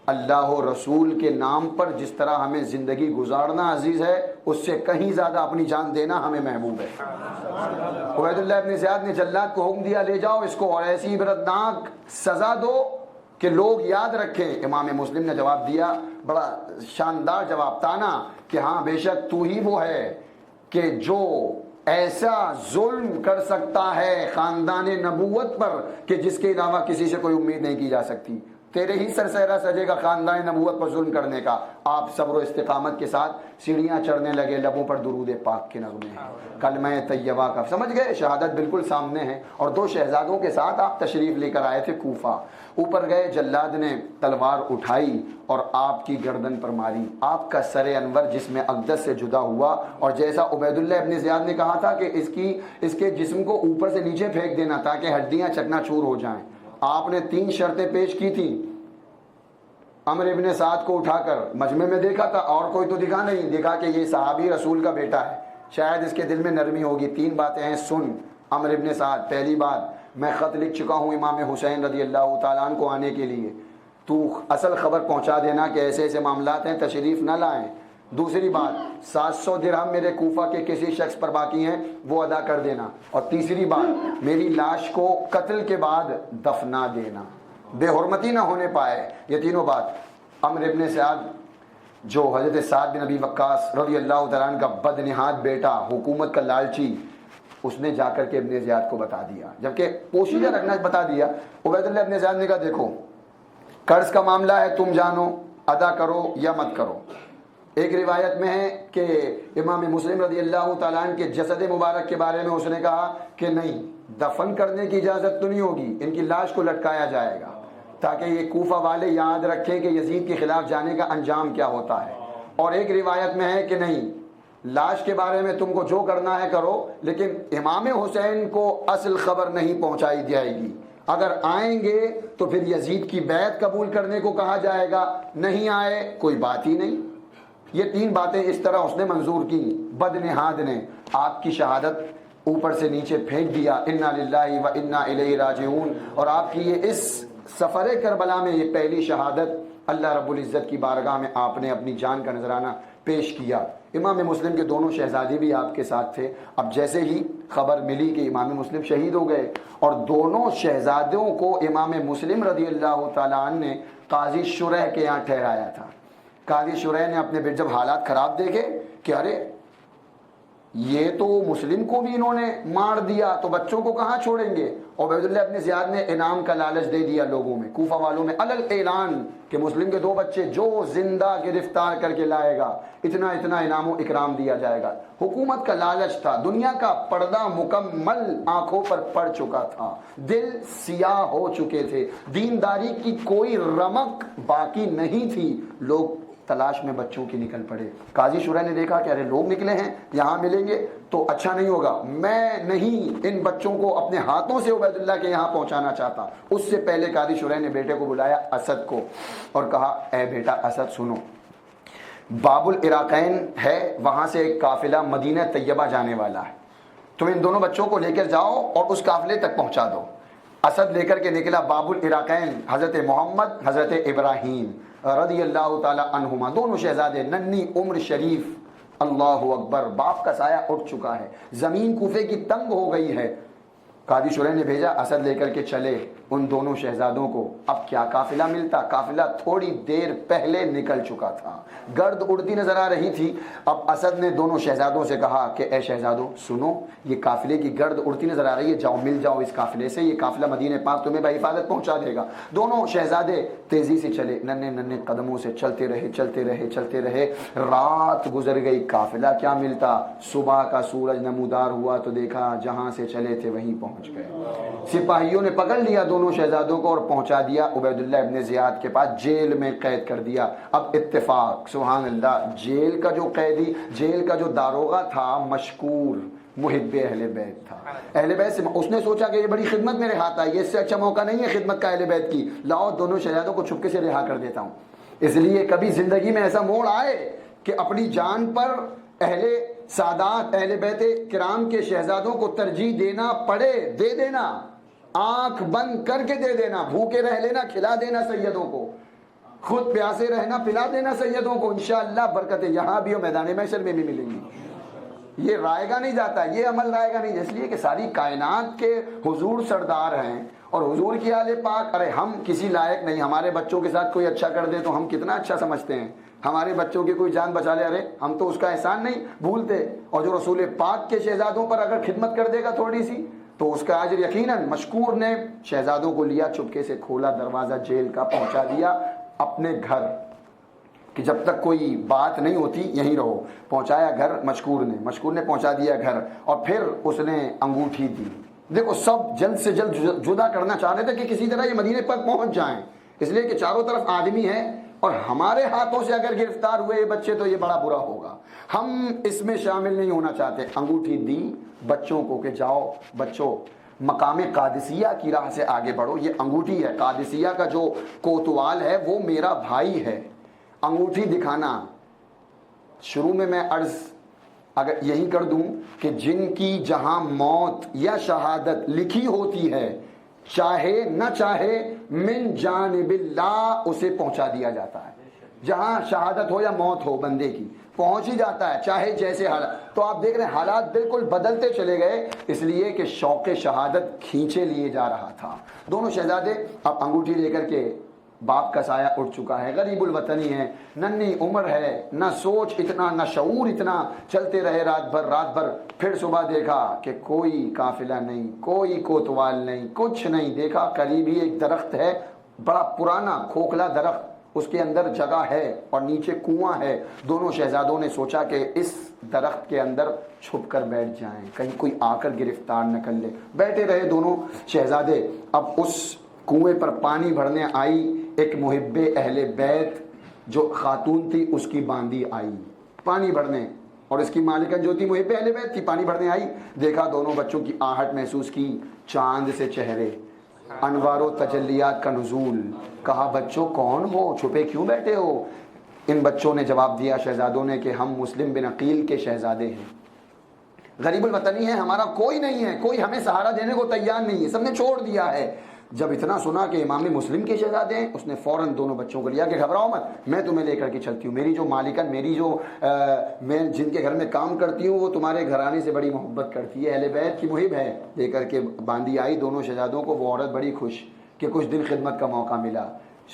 اللہ و رسول کے نام پر جس طرح ہمیں زندگی گزارنا عزیز ہے، اس سے کہیں زیادہ اپنی جان دینا ہمیں محبوب ہے۔ عبیداللہ ابن زیاد نے جلاد کو حکم دیا لے جاؤ اس کو اور ایسی عبرتناک سزا دو کہ لوگ یاد رکھیں۔ امام مسلم نے جواب دیا، بڑا شاندار جواب، تانا کہ ہاں بے شک تو ہی وہ ہے کہ جو ایسا ظلم کر سکتا ہے خاندان نبوت پر کہ جس کے علاوہ کسی سے کوئی امید نہیں کی جا سکتی۔ تیرے ہی سر سہرا سجے گا خاندان نبوت پر ظلم کرنے کا۔ آپ صبر و استقامت کے ساتھ سیڑھیاں چڑھنے لگے، لبوں پر درود پاک کے نغمے ہیں، کلمہ طیبہ کا سمجھ گئے، شہادت بالکل سامنے ہے۔ اور 2 شہزادوں کے ساتھ آپ تشریف لے کر آئے تھے کوفہ۔ اوپر گئے، جلاد نے تلوار اٹھائی اور آپ کی گردن پر ماری، آپ کا سر انور جسم اقدس سے جدا ہوا، اور جیسا عبیداللہ ابن زیاد نے کہا تھا کہ اس کے جسم کو اوپر سے نیچے پھینک دینا تاکہ ہڈیاں چکنا چور ہو جائیں، آپ نے 3 شرطیں پیش کی تھیں۔ عمرو ابن سعد کو اٹھا کر مجمع میں دیکھا تھا، اور کوئی تو دکھا نہیں، دیکھا کہ یہ صحابی رسول کا بیٹا ہے، شاید اس کے دل میں نرمی ہوگی۔ 3 باتیں ہیں، سن عمرو ابن سعد، پہلی بات میں خط لکھ چکا ہوں امام حسین رضی اللہ تعالیٰ عنہ کو آنے کے لیے، تو اصل خبر پہنچا دینا کہ ایسے ایسے معاملات ہیں، تشریف نہ لائیں۔ دوسری بات 700 درہم میرے کوفہ کے کسی شخص پر باقی ہیں، وہ ادا کر دینا۔ اور تیسری بات میری لاش کو قتل کے بعد دفنا دینا، بے حرمتی نہ ہونے پائے۔ یہ تینوں بات عمرو ابن سعد جو حضرت سعد بن ابی وقاص رضی اللہ تعالیٰ عنہ کا بدنہاد بیٹا، حکومت کا لالچی، اس نے جا کر کے ابن زیاد کو بتا دیا، جبکہ پوشیدہ رکھنا بتا دیا۔ عبیداللہ ابن زیاد نے کہا دیکھو قرض کا معاملہ ہے، تم جانو ادا کرو یا مت کرو۔ ایک روایت میں ہے کہ امام مسلم رضی اللہ تعالیٰ عنہ کے جسد مبارک کے بارے میں اس نے کہا کہ نہیں، دفن کرنے کی اجازت تو نہیں ہوگی، ان کی لاش کو لٹکایا جائے گا تاکہ یہ کوفہ والے یاد رکھیں کہ یزید کے خلاف جانے کا انجام کیا ہوتا ہے۔ اور ایک روایت میں ہے کہ نہیں، لاش کے بارے میں تم کو جو کرنا ہے کرو، لیکن امام حسین کو اصل خبر نہیں پہنچائی جائے گی، اگر آئیں گے تو پھر یزید کی بیعت قبول کرنے کو کہا جائے گا، نہیں آئے کوئی بات ہی نہیں۔ یہ 3 باتیں اس طرح اس نے منظور کی، بدنہاد نے آپ کی شہادت اوپر سے نیچے پھینک دیا، انا للہ و انا الیہ راجعون۔ اور آپ کی یہ اس سفر کربلا میں یہ پہلی شہادت اللہ رب العزت کی بارگاہ میں آپ نے اپنی جان کا نذرانہ پیش کیا۔ امام مسلم کے دونوں شہزادے بھی آپ کے ساتھ تھے۔ اب جیسے ہی خبر ملی کہ امام مسلم شہید ہو گئے اور دونوں شہزادوں کو امام مسلم رضی اللہ تعالیٰ عنہ نے قاضی شرح کے یہاں ٹھہرایا تھا۔ قاضی شرح نے اپنے جب حالات خراب دیکھے کہ ارے یہ تو مسلم کو بھی انہوں نے مار دیا تو بچوں کو کہاں چھوڑیں گے. عبیداللہ ابن زیاد نے انعام کا لالچ دے دیا لوگوں میں، کوفہ والوں میں علل اعلان کہ مسلم کے 2 بچے جو زندہ گرفتار کر کے لائے گا اتنا اتنا انعام و اکرام دیا جائے گا. حکومت کا لالچ تھا، دنیا کا پردہ مکمل آنکھوں پر پڑ چکا تھا، دل سیاہ ہو چکے تھے، دینداری کی کوئی رمق باقی نہیں تھی. لوگ تلاش میں بچوں کی نکل پڑے. قاضی شورا نے دیکھا کہ ارے لوگ نکلے ہیں، یہاں ملیں گے تو اچھا نہیں ہوگا، میں نہیں ان بچوں کو اپنے ہاتھوں سے عبیداللہ کے یہاں پہنچانا چاہتا. اس سے پہلے قاضی شورا نے بیٹے کو بلایا اسد کو اور کہا اے بیٹا اسد سنو، باب العراقین ہے، وہاں سے ایک قافلہ مدینہ طیبہ جانے والا ہے، تم ان دونوں بچوں کو لے کر جاؤ اور اس قافلے تک پہنچا دو. اسد لے کر کے نکلا باب العراقین، حضرت محمد حضرت ابراہیم رضی اللہ تعالی عنہما، دونوں شہزادے ننھی عمر شریف. اللہ اکبر، باپ کا سایہ اٹھ چکا ہے، زمین کوفے کی تنگ ہو گئی ہے. قاضی شورا نے بھیجا اسد لے کر کے چلے ان دونوں شہزادوں کو. اب کیا قافلہ ملتا، قافلہ تھوڑی دیر پہلے نکل چکا تھا، گرد اڑتی نظر آ رہی تھی. اب اسد نے دونوں شہزادوں سے کہا کہ اے شہزادوں سنو، یہ قافلے کی گرد اڑتی نظر آ رہی ہے، جاؤ مل جاؤ اس قافلے سے، یہ قافلہ مدینہ پاک تمہیں بحفاظت پہنچا دے گا. دونوں شہزادے تیزی سے چلے، ننھے ننھے قدموں سے چلتے رہے چلتے رہے چلتے رہے. رات گزر گئی، قافلہ کیا ملتا. صبح کا سورج نمودار ہوا تو دیکھا جہاں سے چلے تھے وہیں پہنچ گئے. سپاہیوں نے پکڑ لیا دونوں شہزادوں کو اور پہنچا دیا عبیداللہ ابن زیاد کے پاس، جیل میں قید کر دیا. اب اتفاق سبحان اللہ، جیل کا جو قیدی، جیل کا جو داروغہ تھا مشکور محب اہل بیت تھا. اہل بیت سے اس نے سوچا کہ یہ بڑی خدمت میرے ہاتھ آئی ہے، اس سے اچھا موقع نہیں ہے خدمت کا اہل بیت کی، لاؤ دونوں شہزادوں کو چھپکے سے رہا کر دیتا ہوں. اس لیے کبھی زندگی میں ایسا موڑ آئے کہ اپنی جان پر اہل سادات اہل بیت کرام کے شہزادوں کو ترجیح دینا پڑے، دے دینا، آنکھ بند کر کے دے دینا، بھوکے رہ لینا کھلا دینا سیدوں کو، خود پیاسے رہنا پلا دینا سیدوں کو. انشاءاللہ برکتیں یہاں بھی اور میدان محشر میں بھی ملیں گی. یہ رائے گا نہیں جاتا، یہ عمل رائے گا نہیں، اس لیے کہ ساری کائنات کے حضور سردار ہیں اور حضور کی آل پاک. ارے ہم کسی لائق نہیں، ہمارے بچوں کے ساتھ کوئی اچھا کر دے تو ہم کتنا اچھا سمجھتے ہیں، ہمارے بچوں کی کوئی جان بچا لے، ارے ہم تو اس کا احسان نہیں بھولتے. اور جو رسول پاک کے شہزادوں پر اگر خدمت کر دے گا تھوڑی سی تو اس کا اجر یقیناً. مشکور نے شہزادوں کو لیا، چپکے سے کھولا دروازہ جیل کا، پہنچا دیا اپنے گھر کہ جب تک کوئی بات نہیں ہوتی یہیں رہو. پہنچایا گھر مشکور نے پہنچا دیا گھر، اور پھر اس نے انگوٹھی دی. دیکھو سب جلد سے جلد جدا کرنا چاہ رہے تھے کہ کسی طرح یہ مدینے پر پہنچ جائیں، اس لیے کہ چاروں طرف آدمی ہے اور ہمارے ہاتھوں سے اگر گرفتار ہوئے یہ بچے تو یہ بڑا برا ہوگا، ہم اس میں شامل نہیں ہونا چاہتے. انگوٹھی دی بچوں کو کہ جاؤ بچوں مقام قادسیہ کی راہ سے آگے بڑھو. یہ انگوٹھی ہے، قادسیہ کا جو کوتوال ہے وہ میرا بھائی ہے. انگوٹھی دکھانا، شروع میں عرض اگر یہی کر دوں کہ جن کی جہاں موت یا شہادت لکھی ہوتی ہے، چاہے نہ چاہے من جانب اللہ اسے پہنچا دیا جاتا ہے. جہاں شہادت ہو یا موت ہو بندے کی پہنچ ہی جاتا ہے، چاہے جیسے حالات. تو آپ دیکھ رہے ہیں حالات بالکل بدلتے چلے گئے، اس لیے کہ شوق شہادت کھینچے لیے جا رہا تھا. دونوں شہزادے اب انگوٹھی لے کر کے، باپ کا سایہ اٹھ چکا ہے، غریب الوطنی ہے، ننھی عمر ہے، نہ سوچ اتنا نہ شعور اتنا. چلتے رہے رات بھر. پھر صبح دیکھا کہ کوئی قافلہ نہیں، کوئی کوتوال نہیں، کچھ نہیں. دیکھا قریب ہی ایک درخت ہے، بڑا پرانا کھوکھلا درخت، اس کے اندر جگہ ہے اور نیچے کنواں ہے. دونوں شہزادوں نے سوچا کہ اس درخت کے اندر چھپ کر بیٹھ جائیں، کہیں کوئی آ کر گرفتار نہ کر لے. بیٹھے رہے دونوں شہزادے. اب اس کنویں پر پانی بھرنے آئی ایک محب اہل بیت جو خاتون تھی، اس کی باندی آئی پانی بھرنے، اور اس کی مالکن جو تھی محب اہل بیت تھی، پانی بھرنے آئی. دیکھا دونوں بچوں کی آہٹ محسوس کی، چاند سے چہرے، انوار و تجلیات کا نزول. کہا بچوں کون ہو، چھپے کیوں بیٹھے ہو؟ ان بچوں نے جواب دیا شہزادوں نے کہ ہم مسلم بن عقیل کے شہزادے ہیں، غریب الوطنی ہیں، ہمارا کوئی نہیں ہے، کوئی ہمیں سہارا دینے کو تیار نہیں ہے، سب نے چھوڑ دیا ہے. جب اتنا سنا کہ امام مسلم کے شہزادے ہیں، اس نے فوراً دونوں بچوں کو لیا کہ گھبراؤ مت، میں تمہیں لے کر کے چلتی ہوں. میری جو مالکن، میری جو میں جن کے گھر میں کام کرتی ہوں وہ تمہارے گھرانے سے بڑی محبت کرتی ہے، اہل بیت کی محب ہے. لے کر کے باندھی آئی دونوں شہزادوں کو. وہ عورت بڑی خوش کہ کچھ دن خدمت کا موقع ملا،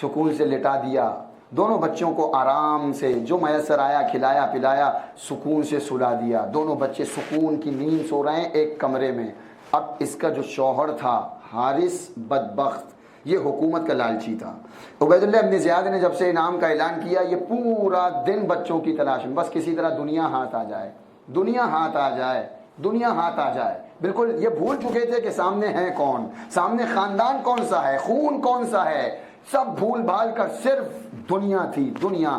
سکون سے لٹا دیا، دونوں بچوں کو آرام سے جو میسر آیا کھلایا پلایا، سکون سے سلا دیا۔ دونوں بچے سکون کی نیند سو رہے ہیں ایک کمرے میں۔ اب اس کا جو شوہر تھا حارث بدبخت، یہ حکومت کا لالچی تھا۔ عبید اللہ ابن زیاد نے جب سے انعام کا اعلان کیا، یہ پورا دن بچوں کی تلاش میں، بس کسی طرح دنیا ہاتھ آ جائے، دنیا ہاتھ آ جائے، دنیا ہاتھ آ جائے۔ بالکل یہ بھول چکے تھے کہ سامنے ہے کون، سامنے خاندان کون سا ہے، خون کون سا ہے، سب بھول بھال کر صرف دنیا تھی، دنیا۔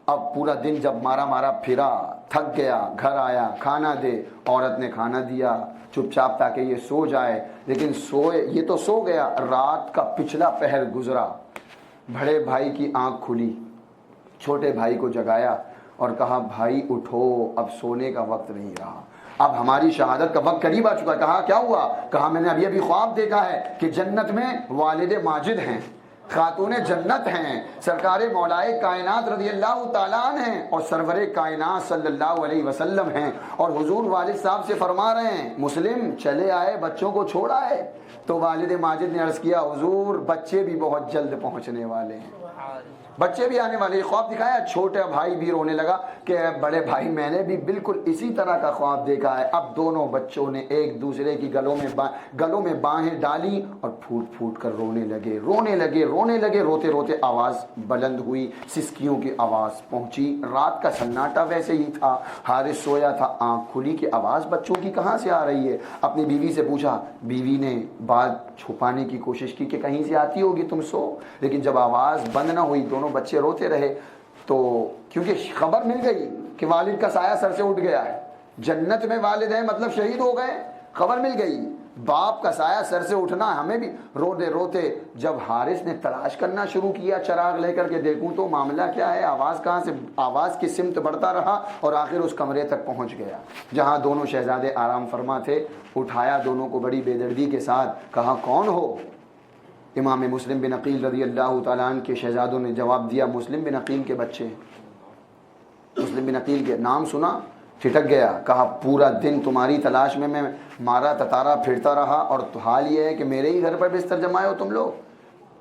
اب پورا دن جب مارا مارا پھرا، تھک گیا، گھر آیا، کھانا دے، عورت نے کھانا دیا چپ چاپ تاکہ یہ سو جائے، لیکن سوئے، یہ تو سو گیا، رات کا پچھلا پہر گزرا، بڑے بھائی کی آنکھ کھلی، چھوٹے بھائی کو جگایا اور کہا بھائی اٹھو، اب سونے کا وقت نہیں رہا، اب ہماری شہادت کا وقت قریب آ چکا ہے۔ کہا کیا ہوا؟ کہا میں نے ابھی خواب دیکھا ہے کہ جنت میں والد ماجد ہیں، خاتون جنت ہیں، سرکار مولائے کائنات رضی اللہ تعالیٰ عنہ ہیں، اور سرور کائنات صلی اللہ علیہ وسلم ہیں، اور حضور والد صاحب سے فرما رہے ہیں مسلم چلے آئے، بچوں کو چھوڑ آئے۔ تو والد ماجد نے عرض کیا حضور بچے بھی بہت جلد پہنچنے والے ہیں، بچے بھی آنے والے۔ خواب دکھایا، چھوٹا بھائی بھی رونے لگا کہ بڑے بھائی میں نے بھی بالکل اسی طرح کا خواب دیکھا ہے۔ اب دونوں بچوں نے ایک دوسرے کی گلوں میں باہیں ڈالی اور پھوٹ پھوٹ کر رونے لگے، روتے روتے آواز بلند ہوئی، سسکیوں کی آواز پہنچی۔ رات کا سناٹا ویسے ہی تھا، حارث سویا تھا، آنکھ کھلی کہ آواز بچوں کی کہاں سے آ رہی ہے۔ اپنی بیوی سے پوچھا، بیوی نے بات چھپانے کی کوشش کی کہ کہیں سے آتی ہوگی، تم سو، لیکن جب آواز بند نہ ہوئی دونوں بچے روتے رہے۔ تو کیونکہ خبر مل گئی کہ والد کا سایہ سر سے اٹھ گیا ہے، جنت میں والد ہیں مطلب شہید ہو گئے، خبر مل گئی، باپ کا سایہ سر سے اٹھنا ہمیں بھی۔ روتے روتے جب حارث نے تلاش کرنا شروع کیا چراغ لے کر کے دیکھوں تو معاملہ کیا ہے، آواز کہاں سے، آواز کی سمت بڑھتا رہا اور آخر اس کمرے تک پہنچ گیا جہاں دونوں شہزادے آرام فرما تھے۔ اٹھایا دونوں کو بڑی بے دردی کے ساتھ، کہا کون ہو؟ امام مسلم بن عقیل رضی اللہ تعالیٰ عنہ کے شہزادوں نے جواب دیا مسلم بن عقیل کے بچے۔ مسلم بن عقیل کے نام سنا، ٹھٹک گیا، کہا پورا دن تمہاری تلاش میں میں مارا تتارا پھرتا رہا، اور حال یہ ہے کہ میرے ہی گھر پر بستر جمائے ہو تم لوگ۔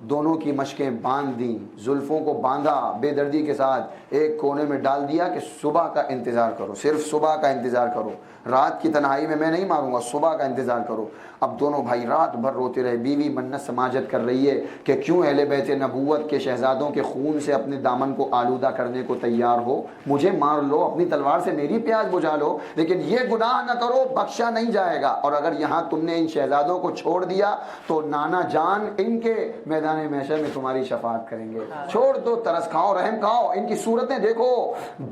دونوں کی مشقیں باندھ دیں، زلفوں کو باندھا بے دردی کے ساتھ، ایک کونے میں ڈال دیا کہ صبح کا انتظار کرو، صرف صبح کا انتظار کرو، رات کی تنہائی میں نہیں ماروں گا، صبح کا انتظار کرو۔ اب دونوں بھائی رات بھر روتے رہے، بیوی منت سماجت کر رہی ہے کہ کیوں اہل بیت نبوت کے شہزادوں کے خون سے اپنے دامن کو آلودہ کرنے کو تیار ہو، مجھے مار لو، اپنی تلوار سے میری پیاس بجھا لو، لیکن یہ گناہ نہ کرو، بخشا نہیں جائے گا۔ اور اگر یہاں تم نے ان شہزادوں کو چھوڑ دیا تو نانا جان ان کے میدان محشر میں تمہاری شفاعت کریں گے۔ چھوڑ دو، ترس کھاؤ، رحم کھاؤ، ان کی صورتیں دیکھو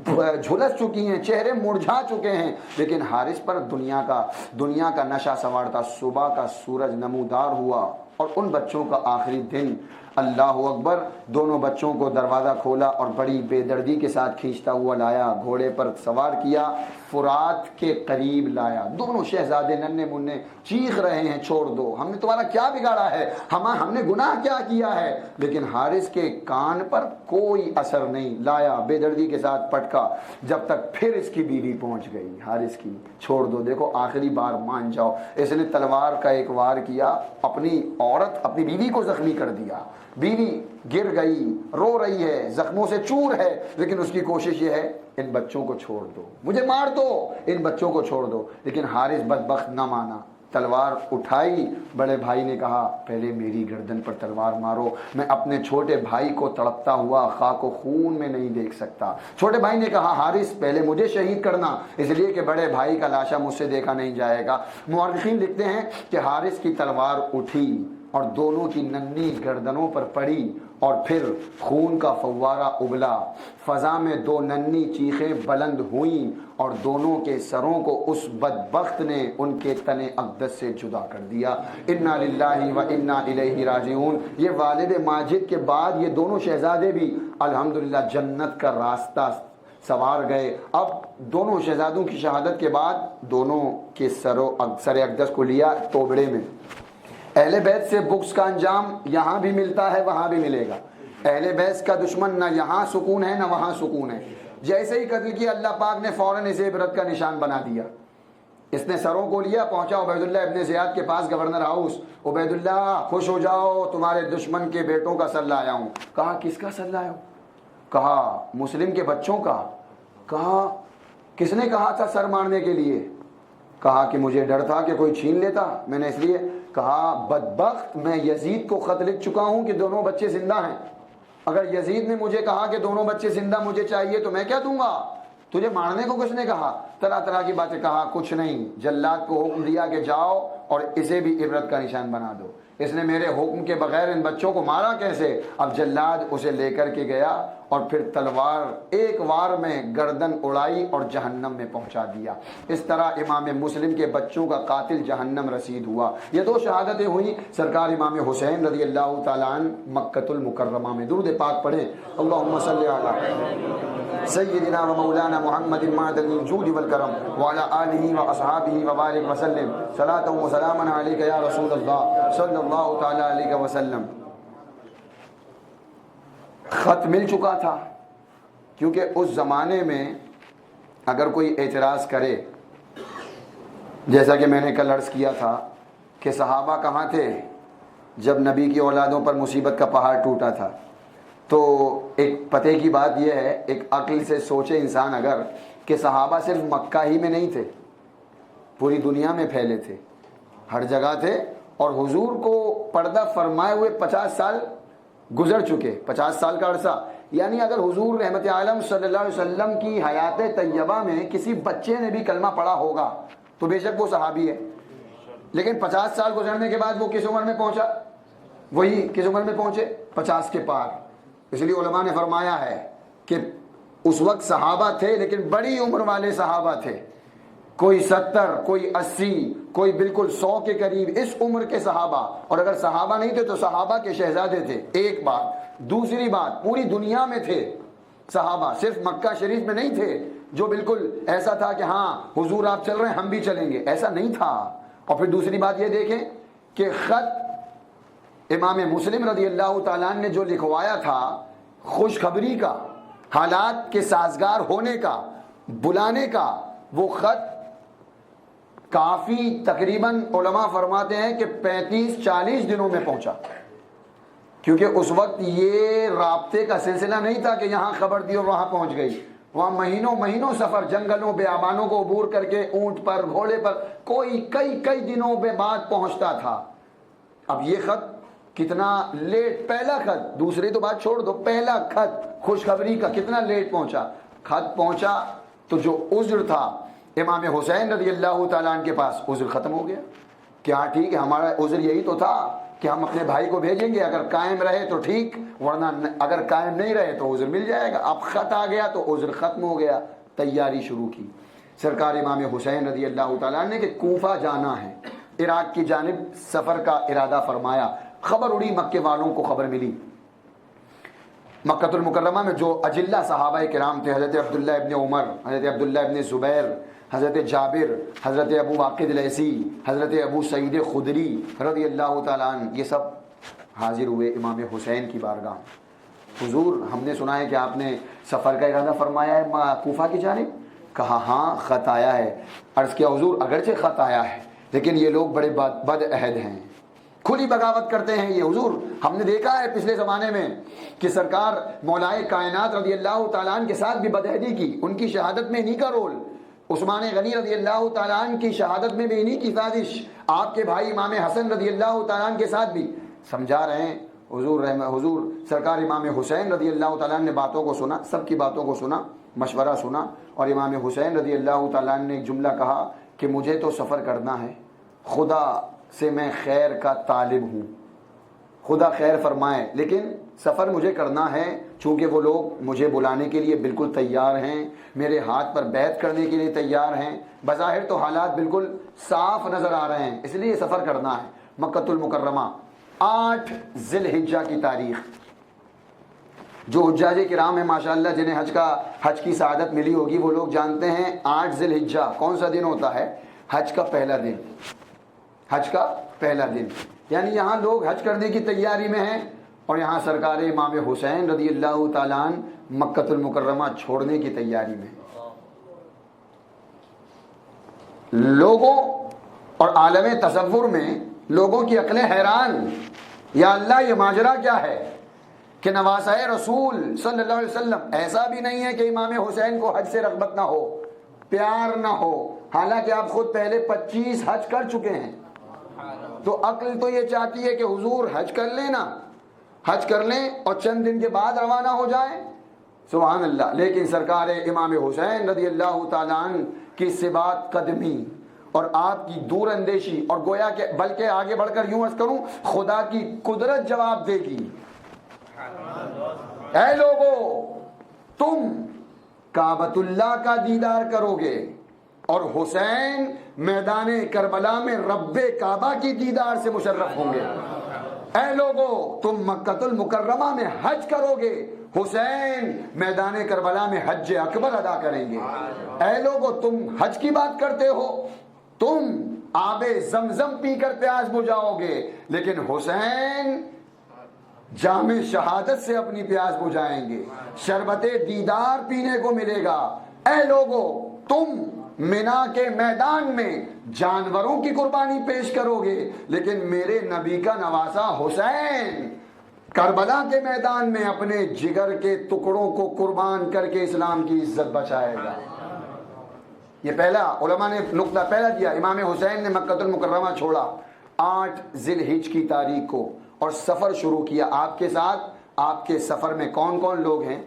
جھلس چکی ہیں، چہرے مرجھا چکے ہیں، لیکن حارث پر دنیا کا نشہ سوار تھا۔ صبح کا سورج نمودار ہوا اور ان بچوں کا آخری دن، اللہ اکبر، دونوں بچوں کو دروازہ کھولا اور بڑی بے دردی کے ساتھ کھینچتا ہوا لایا، گھوڑے پر سوار کیا، فرات کے قریب لایا۔ دونوں شہزادے ننھے منھے چیخ رہے ہیں چھوڑ دو، ہم نے تمہارا کیا بگاڑا ہے، ہم نے گناہ کیا کیا ہے، لیکن حارث کے کان پر کوئی اثر نہیں، لایا بے دردی کے ساتھ پٹکا، جب تک پھر اس کی بیوی پہنچ گئی حارث کی، چھوڑ دو، دیکھو آخری بار مان جاؤ۔ اس نے تلوار کا ایک وار کیا، اپنی عورت اپنی بیوی کو زخمی کر دیا، بیوی گر گئی، رو رہی ہے، زخموں سے چور ہے، لیکن اس کی کوشش یہ ہے ان بچوں کو چھوڑ دو، مجھے مار دو، ان بچوں کو چھوڑ دو، لیکن حارث بدبخت نہ مانا۔ تلوار اٹھائی، بڑے بھائی نے کہا پہلے میری گردن پر تلوار مارو، میں اپنے چھوٹے بھائی کو تڑپتا ہوا خاک و خون میں نہیں دیکھ سکتا۔ چھوٹے بھائی نے کہا حارث پہلے مجھے شہید کرنا، اس لیے کہ بڑے بھائی کا لاشا مجھ سے دیکھا نہیں جائے گا۔ مورخین لکھتے ہیں کہ حارث کی تلوار اٹھی اور دونوں کی ننھی گردنوں پر پڑی، اور پھر خون کا فوارہ ابلا، فضا میں دو ننھی چیخیں بلند ہوئیں اور دونوں کے سروں کو اس بدبخت نے ان کے تن اقدس سے جدا کر دیا۔ انا للہ و انا الیہ راجعون۔ یہ والد ماجد کے بعد یہ دونوں شہزادے بھی الحمدللہ جنت کا راستہ سوار گئے۔ اب دونوں شہزادوں کی شہادت کے بعد دونوں کے سر اقدس کو لیا توبڑے میں۔ اہل بیت سے بغض کا انجام یہاں بھی ملتا ہے، وہاں بھی ملے گا۔ اہل بیت کا دشمن نہ یہاں سکون ہے نہ وہاں سکون ہے۔ جیسے ہی قتل کیا اللہ پاک نے فوراً اسے عبرت کا نشان بنا دیا۔ اس نے سروں کو لیا، پہنچا عبید اللہ ابن زیاد کے پاس گورنر ہاؤس۔ عبید اللہ خوش ہو جاؤ، تمہارے دشمن کے بیٹوں کا سر لایا ہوں۔ کہا کس کا سر لایا ہوں؟ کہا مسلم کے بچوں کا. کہا کس نے کہا تھا سر مارنے کے لیے؟ کہا کہ مجھے ڈر تھا کہ کوئی چھین لیتا، میں نے اس لیے. کہا بدبخت، میں یزید کو خط لکھ چکا ہوں کہ دونوں بچے زندہ ہیں. اگر یزید نے مجھے کہا کہ دونوں بچے زندہ مجھے چاہیے تو میں کیا دوں گا؟ تجھے مارنے کو کس نے کہا؟ طرح طرح کی باتیں. کہا کچھ نہیں، جلاد کو حکم دیا کہ جاؤ اور اسے بھی عبرت کا نشان بنا دو. اس نے میرے حکم کے بغیر ان بچوں کو مارا کیسے؟ اب جلاد اسے لے کر کے گیا اور پھر تلوار ایک وار میں گردن اڑائی اور جہنم میں پہنچا دیا. اس طرح امام مسلم کے بچوں کا قاتل جہنم رسید ہوا. یہ دو شہادتیں ہوئیں. سرکار امام حسین رضی اللہ تعالیٰ عنہ مکۃ المکرمہ میں. درود پاک پڑھیں. اللہم صلی علی سیدنا و مولانا محمد معدن الجود والکرم وعلی آلہ و اصحابہ وبارک وسلم صلاۃ و سلاما علیک یا رسول اللہ صلی اللہ تعالی علیہ وسلم. خط مل چکا تھا، کیونکہ اس زمانے میں اگر کوئی اعتراض کرے، جیسا کہ میں نے کل عرض کیا تھا کہ صحابہ کہاں تھے جب نبی کی اولادوں پر مصیبت کا پہاڑ ٹوٹا تھا. تو ایک پتہ کی بات یہ ہے، ایک عقل سے سوچے انسان اگر، کہ صحابہ صرف مکہ ہی میں نہیں تھے، پوری دنیا میں پھیلے تھے، ہر جگہ تھے. اور حضور کو پردہ فرمائے ہوئے 50 سال گزر چکے، 50 سال کا عرصہ. یعنی اگر حضور رحمت عالم صلی اللہ علیہ وسلم کی حیات طیبہ میں کسی بچے نے بھی کلمہ پڑھا ہوگا تو بے شک وہ صحابی ہے. لیکن 50 سال گزرنے کے بعد وہ کس عمر میں پہنچا؟ وہی کس عمر میں پہنچے؟ 50 کے پار. اس لیے علماء نے فرمایا ہے کہ اس وقت صحابہ تھے لیکن بڑی عمر والے صحابہ تھے. کوئی 70، کوئی 80، کوئی بالکل 100 کے قریب اس عمر کے صحابہ. اور اگر صحابہ نہیں تھے تو صحابہ کے شہزادے تھے. ایک بات. دوسری بات، پوری دنیا میں تھے صحابہ، صرف مکہ شریف میں نہیں تھے جو بالکل ایسا تھا کہ ہاں حضور آپ چل رہے ہیں ہم بھی چلیں گے، ایسا نہیں تھا. اور پھر دوسری بات یہ دیکھیں کہ خط امام مسلم رضی اللہ تعالیٰ نے جو لکھوایا تھا خوشخبری کا، حالات کے سازگار ہونے کا، بلانے کا، وہ خط کافی تقریباً علماء فرماتے ہیں کہ 35-40 دنوں میں پہنچا. کیونکہ اس وقت یہ رابطے کا سلسلہ نہیں تھا کہ یہاں خبر دی اور وہاں پہنچ گئی. وہاں مہینوں مہینوں سفر، جنگلوں بیابانوں کو عبور کر کے اونٹ پر، گھوڑے پر، کوئی کئی دنوں بعد پہنچتا تھا. اب یہ خط کتنا لیٹ، پہلا خط، دوسری تو بات چھوڑ دو، پہلا خط خوشخبری کا کتنا لیٹ پہنچا. خط پہنچا تو جو عذر تھا امام حسین رضی اللہ تعالیٰ عنہ کے پاس، عذر ختم ہو گیا. کیا ٹھیک ہے، ہمارا عذر یہی تو تھا کہ ہم اپنے بھائی کو بھیجیں گے، اگر قائم رہے تو ٹھیک، ورنہ اگر قائم نہیں رہے تو عذر مل جائے گا. اب خط آ گیا تو عذر ختم ہو گیا. تیاری شروع کی سرکار امام حسین رضی اللہ تعالیٰ عنہ نے کہ کوفہ جانا ہے، عراق کی جانب سفر کا ارادہ فرمایا. خبر اڑی، مکے والوں کو خبر ملی. مکۃ المکرمہ میں جو اجلہ صحابہ کرام تھے، حضرت عبداللہ ابن عمر، حضرت عبداللہ ابن زبیر، حضرت جابر، حضرت ابو واقد لیثی، حضرت ابو سعید خدری رضی اللہ تعالیٰ عنہ، یہ سب حاضر ہوئے امام حسین کی بارگاہ. حضور ہم نے سنا ہے کہ آپ نے سفر کا ارادہ فرمایا ہے کوفہ کی جانب. کہا ہاں خط آیا ہے. عرض کیا حضور اگرچہ خط آیا ہے لیکن یہ لوگ بڑے بد عہد ہیں، کھلی بغاوت کرتے ہیں یہ. حضور ہم نے دیکھا ہے پچھلے زمانے میں کہ سرکار مولائے کائنات رضی اللہ تعالیٰ عنہ کے ساتھ بھی بدعہدی کی. ان کی شہادت میں انہی کا رول، عثمان غنی رضی اللہ تعالیٰ عنہ کی شہادت میں بھی انہی کی سازش، آپ کے بھائی امام حسن رضی اللہ تعالیٰ عنہ کے ساتھ بھی. سمجھا رہے ہیں حضور سرکار امام حسین رضی اللہ تعالیٰ عنہ نے باتوں کو سنا، سب کی باتوں کو سنا، مشورہ سنا، اور امام حسین رضی اللہ تعالیٰ عنہ نے ایک جملہ کہا کہ مجھے تو سفر کرنا ہے، خدا سے میں خیر کا طالب ہوں، خدا خیر فرمائے، لیکن سفر مجھے کرنا ہے چونکہ وہ لوگ مجھے بلانے کے لیے بالکل تیار ہیں، میرے ہاتھ پر بیعت کرنے کے لیے تیار ہیں. بظاہر تو حالات بالکل صاف نظر آ رہے ہیں، اس لیے سفر کرنا ہے. مکۃ المکرمہ 8 ذی الحجہ کی تاریخ. جو حجاج کرام ہیں ماشاءاللہ جنہیں حج کی سعادت ملی ہوگی وہ لوگ جانتے ہیں 8 ذی الحجہ کون سا دن ہوتا ہے؟ حج کا پہلا دن. حج کا پہلا دن یعنی یہاں لوگ حج کرنے کی تیاری میں ہیں اور یہاں سرکار امام حسین رضی اللہ تعالیٰ عنہ مکۃ المکرمہ چھوڑنے کی تیاری میں. لوگوں اور عالم تصور میں لوگوں کی عقلیں حیران، یا اللہ یہ ماجرا کیا ہے؟ کہ نواسہ رسول صلی اللہ علیہ وسلم، ایسا بھی نہیں ہے کہ امام حسین کو حج سے رغبت نہ ہو، پیار نہ ہو، حالانکہ آپ خود پہلے 25 حج کر چکے ہیں۔ تو عقل تو یہ چاہتی ہے کہ حضور حج کر لیں نا، حج کر لیں اور چند دن کے بعد روانہ ہو جائیں، سبحان اللہ۔ لیکن سرکار امام حسین رضی اللہ تعالیٰ عنہ کی ثبات قدمی اور آپ کی دور اندیشی، اور گویا کہ بلکہ آگے بڑھ کر یوں عرض کروں، خدا کی قدرت جواب دے گی، اے لوگو تم کعبۃ اللہ کا دیدار کرو گے اور حسین میدان کربلا میں رب کعبہ کی دیدار سے مشرف ہوں گے۔ اے لوگو تم مکۃ المکرمہ میں حج کرو گے، حسین میدان کربلا میں حج اکبر ادا کریں گے۔ اے لوگو تم حج کی بات کرتے ہو، تم آب زمزم پی کر پیاس بجھاؤ گے، لیکن حسین جام شہادت سے اپنی پیاس بجھائیں گے، شربت دیدار پینے کو ملے گا۔ اے لوگو تم مینا کے میدان میں جانوروں کی قربانی پیش کرو گے، لیکن میرے نبی کا نواسہ حسین کربلا کے میدان میں اپنے جگر کے ٹکڑوں کو قربان کر کے اسلام کی عزت بچائے گا۔ یہ پہلا علماء نے نقطہ پہلا دیا، امام حسین نے مکۃ المکرمہ چھوڑا 8 ذی الحجہ کی تاریخ کو اور سفر شروع کیا۔ آپ کے ساتھ آپ کے سفر میں کون کون لوگ ہیں؟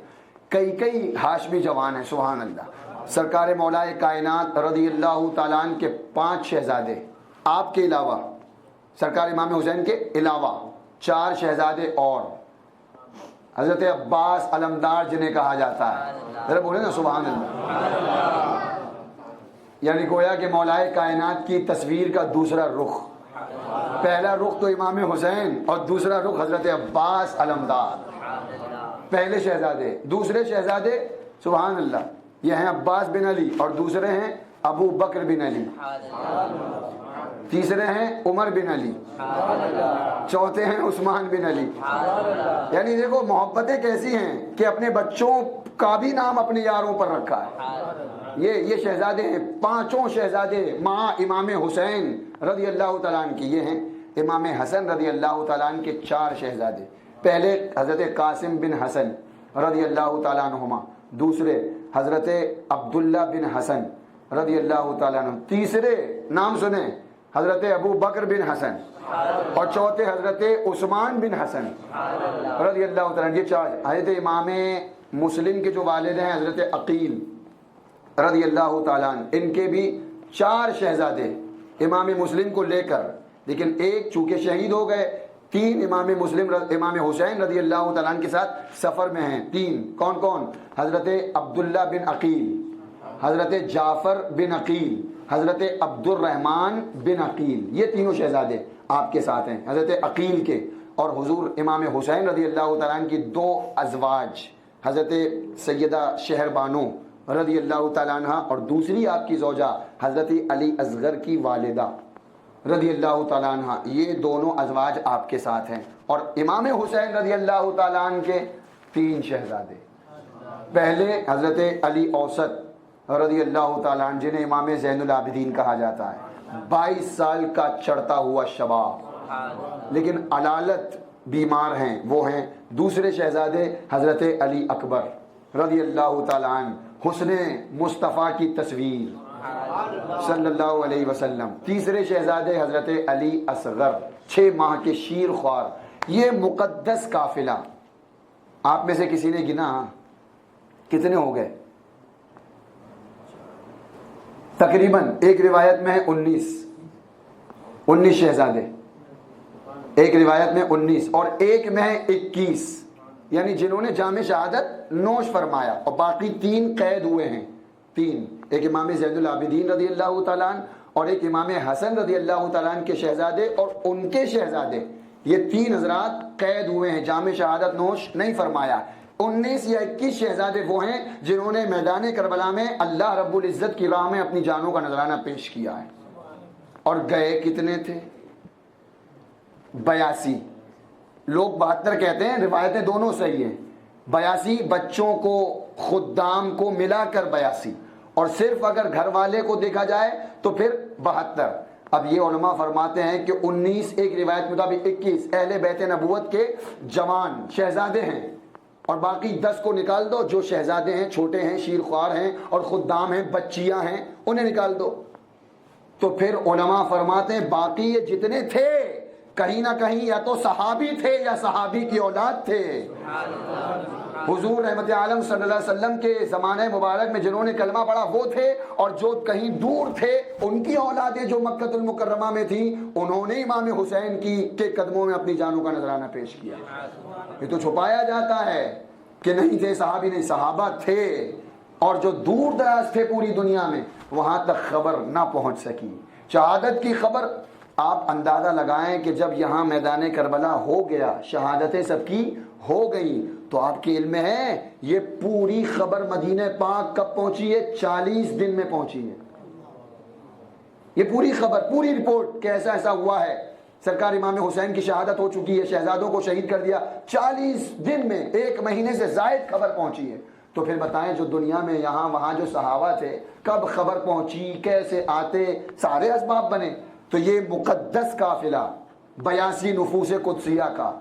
کئی ہاشمی جوان ہیں، سبحان اللہ۔ سرکار مولا کائنات رضی اللہ تعالیٰ عنہ کے 5 شہزادے، آپ کے علاوہ سرکار امام حسین کے علاوہ 4 شہزادے، اور حضرت عباس علمدار جنہیں کہا جاتا ہے، ذرا بولے نا سبحان اللہ۔ یعنی گویا کہ مولا کائنات کی تصویر کا دوسرا رخ، پہلا رخ تو امام حسین اور دوسرا رخ حضرت عباس علمدار، پہلے شہزادے۔ دوسرے شہزادے سبحان اللہ یہ ہیں عباس بن علی، اور دوسرے ہیں ابو بکر بن علی، تیسرے ہیں عمر بن علی، چوتھے ہیں عثمان بن علی۔ یعنی دیکھو محبتیں کیسی ہیں کہ اپنے بچوں کا بھی نام اپنے یاروں پر رکھا ہے۔ یہ شہزادے ہیں، 5 شہزادے ماں امام حسین رضی اللہ تعالیٰ عنہ کی، یہ ہیں امام حسن رضی اللہ تعالیٰ عنہ کے 4 شہزادے۔ پہلے حضرت قاسم بن حسن رضی اللہ تعالیٰ عنہما، دوسرے حضرت عبداللہ بن حسن رضی اللہ تعالیٰ عنہ، تیسرے نام سنیں حضرت ابو بکر بن حسن، اور چوتھے حضرت عثمان بن حسن رضی اللہ تعالیٰ عنہ۔ یہ 4 حضرت امام مسلم کے جو والد ہیں حضرت عقیل رضی اللہ تعالیٰ عنہ، ان کے بھی 4 شہزادے امام مسلم کو لے کر، لیکن ایک چونکہ شہید ہو گئے، 3 امام حسین رضی اللہ تعالیٰ عنہ کے ساتھ سفر میں ہیں۔ 3 کون کون؟ حضرت عبداللہ بن عقیل، حضرت جعفر بن عقیل، حضرت عبد الرحمن بن عقیل، یہ تینوں شہزادے آپ کے ساتھ ہیں حضرت عقیل کے۔ اور حضور امام حسین رضی اللہ تعالیٰ عنہ کی 2 ازواج، حضرت سیدہ شہر بانو رضی اللہ تعالیٰ عنہ اور دوسری آپ کی زوجہ حضرت علی اصغر کی والدہ رضی اللہ تعالیٰ عنہ، یہ دونوں ازواج آپ کے ساتھ ہیں۔ اور امام حسین رضی اللہ تعالیٰ عنہ کے 3 شہزادے، پہلے حضرت علی اوسط رضی اللہ تعالیٰ عنہ جنہیں امام زین العابدین کہا جاتا ہے، 22 سال کا چڑھتا ہوا شباب، لیکن علالت بیمار ہیں، وہ ہیں دوسرے شہزادے حضرت علی اکبر رضی اللہ تعالیٰ عنہ، حسن مصطفیٰ کی تصویر صلی اللہ علیہ وسلم، تیسرے شہزادے حضرت علی اصغر، 6 ماہ کے شیر خوار۔ یہ مقدس قافلہ آپ میں سے کسی نے گنا کتنے ہو گئے؟ تقریباً ایک روایت میں ہے 19 شہزادے، ایک روایت میں 19 اور ایک میں ہے 21، یعنی جنہوں نے جام شہادت نوش فرمایا، اور باقی 3 قید ہوئے ہیں۔ 3 ایک امام زین العابدین رضی اللہ تعالیٰ عنہ اور ایک امام حسن رضی اللہ تعالیٰ عنہ کے شہزادے اور ان کے شہزادے، یہ 3 حضرات قید ہوئے ہیں، جام شہادت نوش نہیں فرمایا۔ 19 یا 21 شہزادے وہ ہیں جنہوں نے میدان کربلا میں اللہ رب العزت کی راہ میں اپنی جانوں کا نذرانہ پیش کیا ہے۔ اور گئے کتنے تھے؟ 82۔ لوگ 72 کہتے ہیں، روایتیں دونوں صحیح ہیں۔ 82 بچوں کو، خدام کو ملا کر 82، اور صرف اگر گھر والے کو دیکھا جائے تو پھر 72۔ اب یہ علماء فرماتے ہیں کہ 19 ایک روایت مطابق 21 اہل بیت نبوت کے جوان شہزادے ہیں، اور باقی 10 کو نکال دو جو شہزادے ہیں، چھوٹے ہیں، شیر خوار ہیں اور خدام ہیں، بچیاں ہیں، انہیں نکال دو۔ تو پھر علماء فرماتے ہیں باقی یہ جتنے تھے کہیں نہ کہیں یا تو صحابی تھے یا صحابی کی اولاد تھے۔ حضور رحمت عالم صلی اللہ علیہ وسلم کے زمانہ مبارک میں جنہوں نے کلمہ پڑھا وہ تھے، اور جو کہیں دور تھے ان کی اولادیں جو مکہ المکرمہ میں تھیں انہوں نے امام حسین کے قدموں میں اپنی جانوں کا نذرانہ پیش کیا۔ یہ تو چھپایا جاتا ہے کہ نہیں تھے صحابی، نہیں، صحابہ تھے، اور جو دور دراز تھے پوری دنیا میں وہاں تک خبر نہ پہنچ سکی۔ شہادت کی خبر آپ اندازہ لگائیں کہ جب یہاں میدان کربلا ہو گیا، شہادتیں سب کی ہو گئیں، تو آپ کے علم میں ہے یہ پوری خبر مدینہ پاک کب پہنچی ہے؟ 40 دن میں پہنچی ہے۔ یہ پوری خبر، پوری رپورٹ کہ ایسا ایسا ہوا ہے، سرکار امام حسین کی شہادت ہو چکی ہے، شہزادوں کو شہید کر دیا، 40 دن میں، 1 مہینے سے زائد خبر پہنچی ہے۔ تو پھر بتائیں جو دنیا میں یہاں وہاں جو صحابہ تھے کب خبر پہنچی، کیسے آتے، سارے اسباب بنے۔ تو یہ مقدس قافلہ 82 نفوس قدسیہ کا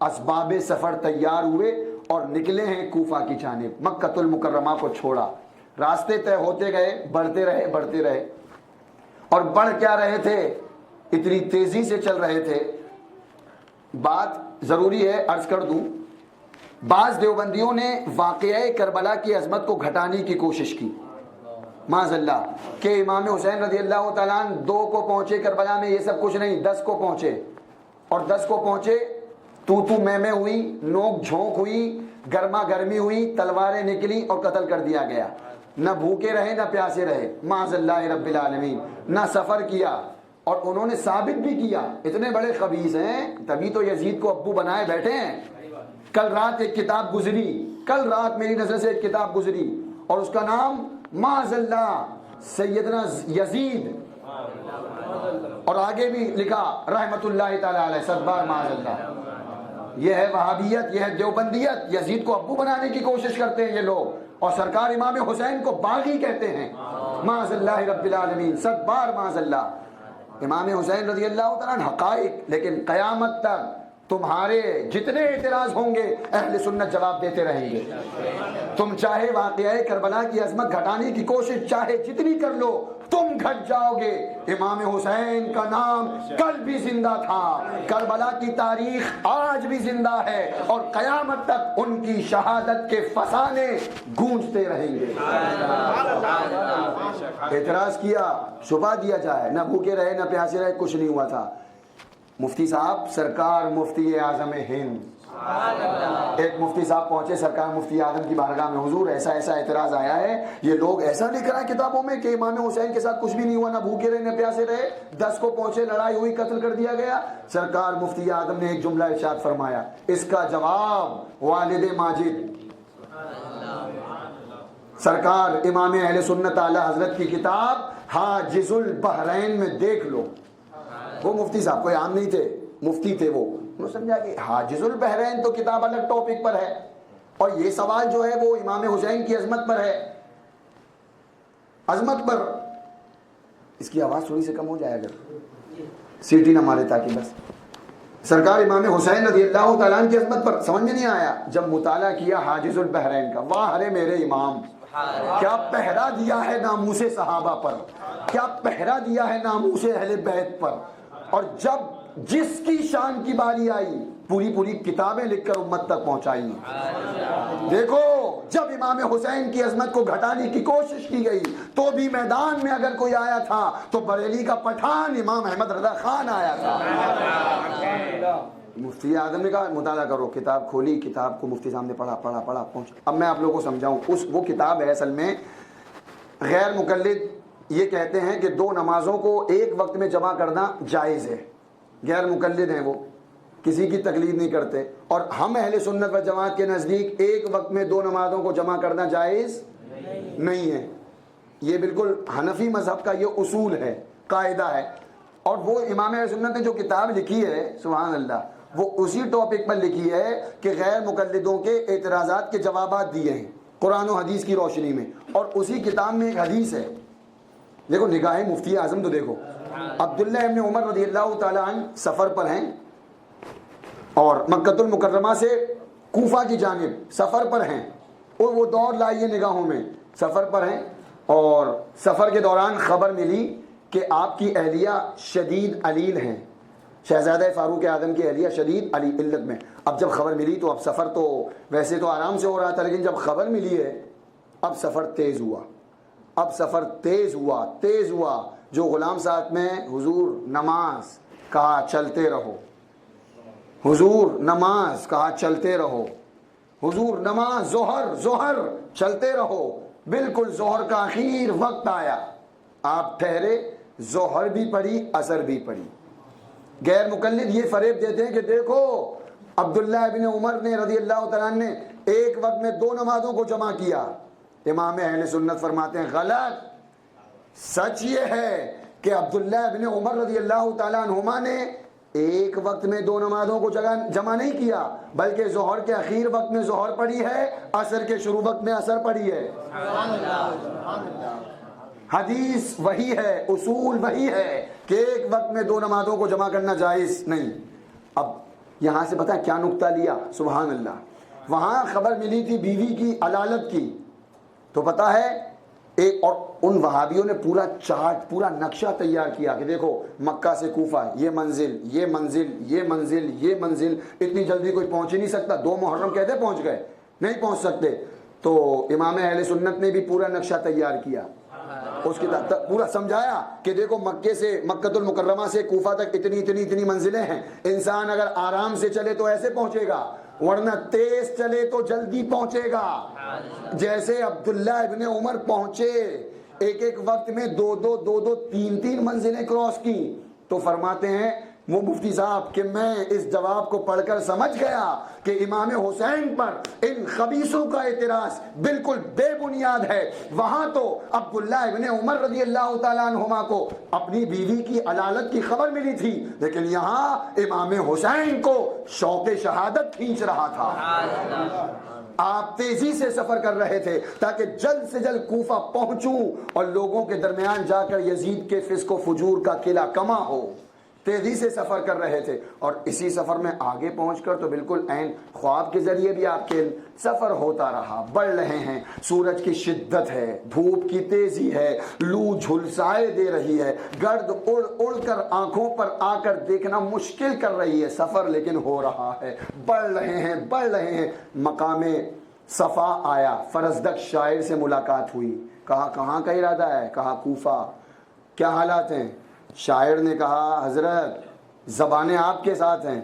اسباب سفر تیار ہوئے اور نکلے ہیں کوفہ کی جانب، مکہ المکرمہ کو چھوڑا۔ راستے طے ہوتے گئے، بڑھتے رہے، اور بڑھ کیا رہے تھے؟ اتنی تیزی سے چل رہے تھے۔ بات ضروری ہے عرض کر دوں، بعض دیوبندیوں نے واقعہ کربلا کی عظمت کو گھٹانے کی کوشش کی، معاذ اللہ، کہ امام حسین رضی اللہ تعالیٰ عنہ 2 کو پہنچے کربلا میں، یہ سب کچھ نہیں، 10 کو پہنچے، اور 10 کو پہنچے تو میں ہوئی، نوک جھونک ہوئی، گرما گرمی ہوئی، تلواریں نکلی اور قتل کر دیا گیا۔ نہ بھوکے رہے نہ پیاسے رہے، معاذ اللہ رب العالمین، نہ سفر کیا، اور انہوں نے ثابت بھی کیا، اتنے بڑے خبیث ہیں، تبھی تو یزید کو ابو بنائے بیٹھے ہیں۔ کل رات ایک کتاب گزری، کل رات میری نظر سے ایک کتاب گزری، اور اس کا نام معاذ اللہ سیدنا یزید، اور آگے بھی لکھا رحمت اللہ تعالی علیہ، 7 بار معاذ اللہ۔ یہ ہے وہابیت، یہ ہے دیوبندیت، یزید کو ابو بنانے کی کوشش کرتے ہیں یہ لوگ، اور سرکار امام حسین کو باغی کہتے ہیں، معاذ اللہ رب العالمین، 7 بار معاذ اللہ۔ امام حسین رضی اللہ تعالیٰ عنہ حقائق، لیکن قیامت تک تمہارے جتنے اعتراض ہوں گے اہل سنت جواب دیتے رہیں گے۔ تم چاہے واقعہ کربلا کی عظمت گھٹانے کی کوشش چاہے جتنی کر لو، تم گھٹ جاؤ گے۔ امام حسین کا نام کل بھی زندہ تھا، کربلا کی تاریخ آج بھی زندہ ہے، اور قیامت تک ان کی شہادت کے فسانے گونجتے رہیں گے۔ اعتراض کیا، چھپا دیا جائے، نہ بھوکے رہے نہ پیاسے رہے، کچھ نہیں ہوا تھا۔ مفتی صاحب، سرکار مفتی اعظم ہند، ایک مفتی صاحب پہنچے سرکار مفتی اعظم کی بارگاہ میں، حضور ایسا ایسا اعتراض آیا ہے، یہ لوگ ایسا لکھ رہا ہے کتابوں میں کہ امام حسین کے ساتھ کچھ بھی نہیں ہوا، نہ بھوکے رہے نہ پیاسے رہے، 10 کو پہنچے، لڑائی ہوئی، قتل کر دیا گیا۔ سرکار مفتی اعظم نے ایک جملہ ارشاد فرمایا، اس کا جواب والد ماجد سرکار امام اہل سنت اعلی حضرت کی کتاب حاجز البحرین میں دیکھ لو۔ وہ مفتی صاحب کوئی عام نہیں تھے، مفتی تھے، وہ سمجھا کہ حاجز البحرین تو کتاب الگ ٹاپک پر ہے، اور یہ سوال جو ہے وہ امام حسین کی عظمت پر ہے، عظمت پر۔ اس کی آواز تھوڑی سے کم ہو جائے، اگر سیٹی نہ مارے تاکہ بس۔ سرکار امام حسین رضی اللہ تعالیٰ عنہ کی عظمت پر سمجھ میں نہیں آیا، جب مطالعہ کیا حاجز البحرین کا، واہ ارے میرے امام، کیا پہرا دیا ہے ناموس صحابہ پر، کیا پہرا دیا ہے ناموس اہل بیت پر، اور جب جس کی شان کی باری آئی پوری کتابیں لکھ کر امت تک پہنچائی۔ دیکھو جب امام حسین کی عظمت کو گھٹانے کی کوشش کی گئی تو بھی میدان میں اگر کوئی آیا تھا تو بریلی کا پٹھان امام احمد رضا خان آیا تھا۔ مفتی اعظم نے کہا مطالعہ کرو، کتاب کھولی، کتاب کو مفتی صاحب نے پڑھا پہنچ۔ اب میں آپ لوگوں کو سمجھاؤں، وہ کتاب ہے اصل میں غیر مقلد یہ کہتے ہیں کہ 2 نمازوں کو ایک وقت میں جمع کرنا جائز ہے، غیر مقلد ہیں وہ، کسی کی تقلید نہیں کرتے، اور ہم اہل سنت و جماعت کے نزدیک ایک وقت میں 2 نمازوں کو جمع کرنا جائز نہیں ہے۔ یہ بالکل حنفی مذہب کا یہ اصول ہے، قاعدہ ہے، اور وہ امام اہل سنت نے جو کتاب لکھی ہے سبحان اللہ وہ اسی ٹاپک پر لکھی ہے کہ غیر مقلدوں کے اعتراضات کے جوابات دیے ہیں قرآن و حدیث کی روشنی میں، اور اسی کتاب میں ایک حدیث ہے، دیکھو نگاہ مفتی اعظم تو دیکھو، عبداللہ ابن عمر رضی اللہ تعالیٰ عنہ سفر پر ہیں اور مکۃ المکرمہ سے کوفہ کی جانب سفر پر ہیں، اور وہ دور لائیے نگاہوں میں، سفر پر ہیں اور سفر کے دوران خبر ملی کہ آپ کی اہلیہ شدید علیل ہیں، شہزادہ فاروق اعظم کی اہلیہ شدید علت میں۔ اب جب خبر ملی تو اب سفر تو ویسے تو آرام سے ہو رہا تھا، لیکن جب خبر ملی ہے اب سفر تیز ہوا، اب سفر تیز ہوا۔ جو غلام ساتھ میں، حضور نماز، کہا چلتے رہو، حضور نماز، کہا چلتے رہو، حضور نماز، ظہر چلتے رہو۔ بالکل ظہر کا آخر وقت آیا، آپ ٹھہرے، ظہر بھی پڑھی، عصر بھی پڑھی۔ غیر مقلد یہ فریب دیتے ہیں کہ دیکھو عبداللہ ابن عمر نے رضی اللہ تعالیٰ عنہ نے ایک وقت میں 2 نمازوں کو جمع کیا۔ امام اہل سنت فرماتے ہیں غلط، سچ یہ ہے کہ عبداللہ ابن عمر رضی اللہ تعالیٰ عنہما نے ایک وقت میں 2 نمازوں کو جمع نہیں کیا، بلکہ ظہر کے اخیر وقت میں ظہر پڑھی ہے، عصر کے شروع وقت میں عصر پڑھی ہے۔ حدیث وہی ہے، اصول وہی ہے کہ ایک وقت میں 2 نمازوں کو جمع کرنا جائز نہیں۔ اب یہاں سے پتہ کیا نقطہ لیا؟ سبحان اللہ، وہاں خبر ملی تھی بیوی کی علالت کی، تو پتہ ہے ایک اور ان وہابیوں نے پورا چارٹ، پورا نقشہ تیار کیا کہ دیکھو مکہ سے کوفہ یہ منزل، یہ منزل، یہ منزل، یہ منزل، اتنی جلدی کوئی پہنچ ہی نہیں سکتا، 2 محرم کہتے پہنچ گئے، نہیں پہنچ سکتے۔ تو امام اہل سنت نے بھی پورا نقشہ تیار کیا، اس کی پورا سمجھایا کہ دیکھو مکے سے، مکۃ المکرمہ سے کوفہ تک اتنی منزلیں ہیں، انسان اگر آرام سے چلے تو ایسے پہنچے گا، ورنہ تیز چلے تو جلدی پہنچے گا۔ جیسے عبداللہ ابن عمر پہنچے، ایک وقت میں 2 3 منزلیں کراس کی، تو فرماتے ہیں وہ مفتی صاحب کہ میں اس جواب کو پڑھ کر سمجھ گیا کہ امام حسین پر ان خبیثوں کا اعتراض بالکل بے بنیاد ہے۔ وہاں تو عبداللہ ابن عمر رضی اللہ تعالیٰ عنہما کو اپنی بیوی کی علالت کی خبر ملی تھی، لیکن یہاں امام حسین کو شوق شہادت کھینچ رہا تھا۔ آپ تیزی سے سفر کر رہے تھے تاکہ جلد سے جلد کوفہ پہنچوں اور لوگوں کے درمیان جا کر یزید کے فسق و فجور کا قلعہ کما ہو۔ تیزی سے سفر کر رہے تھے، اور اسی سفر میں آگے پہنچ کر تو بالکل عین خواب کے ذریعے بھی آپ کے سفر ہوتا رہا، بڑھ رہے ہیں، سورج کی شدت ہے، دھوپ کی تیزی ہے، لو جھلسائے دے رہی ہے، گرد اڑ کر آنکھوں پر آ کر دیکھنا مشکل کر رہی ہے، سفر لیکن ہو رہا ہے، بڑھ رہے ہیں۔ مقام صفا آیا، فرزدق شاعر سے ملاقات ہوئی، کہا کہاں کا ارادہ ہے؟ کہا کوفہ۔ کیا حالات ہیں؟ شاعر نے کہا حضرت زبانیں آپ کے ساتھ ہیں،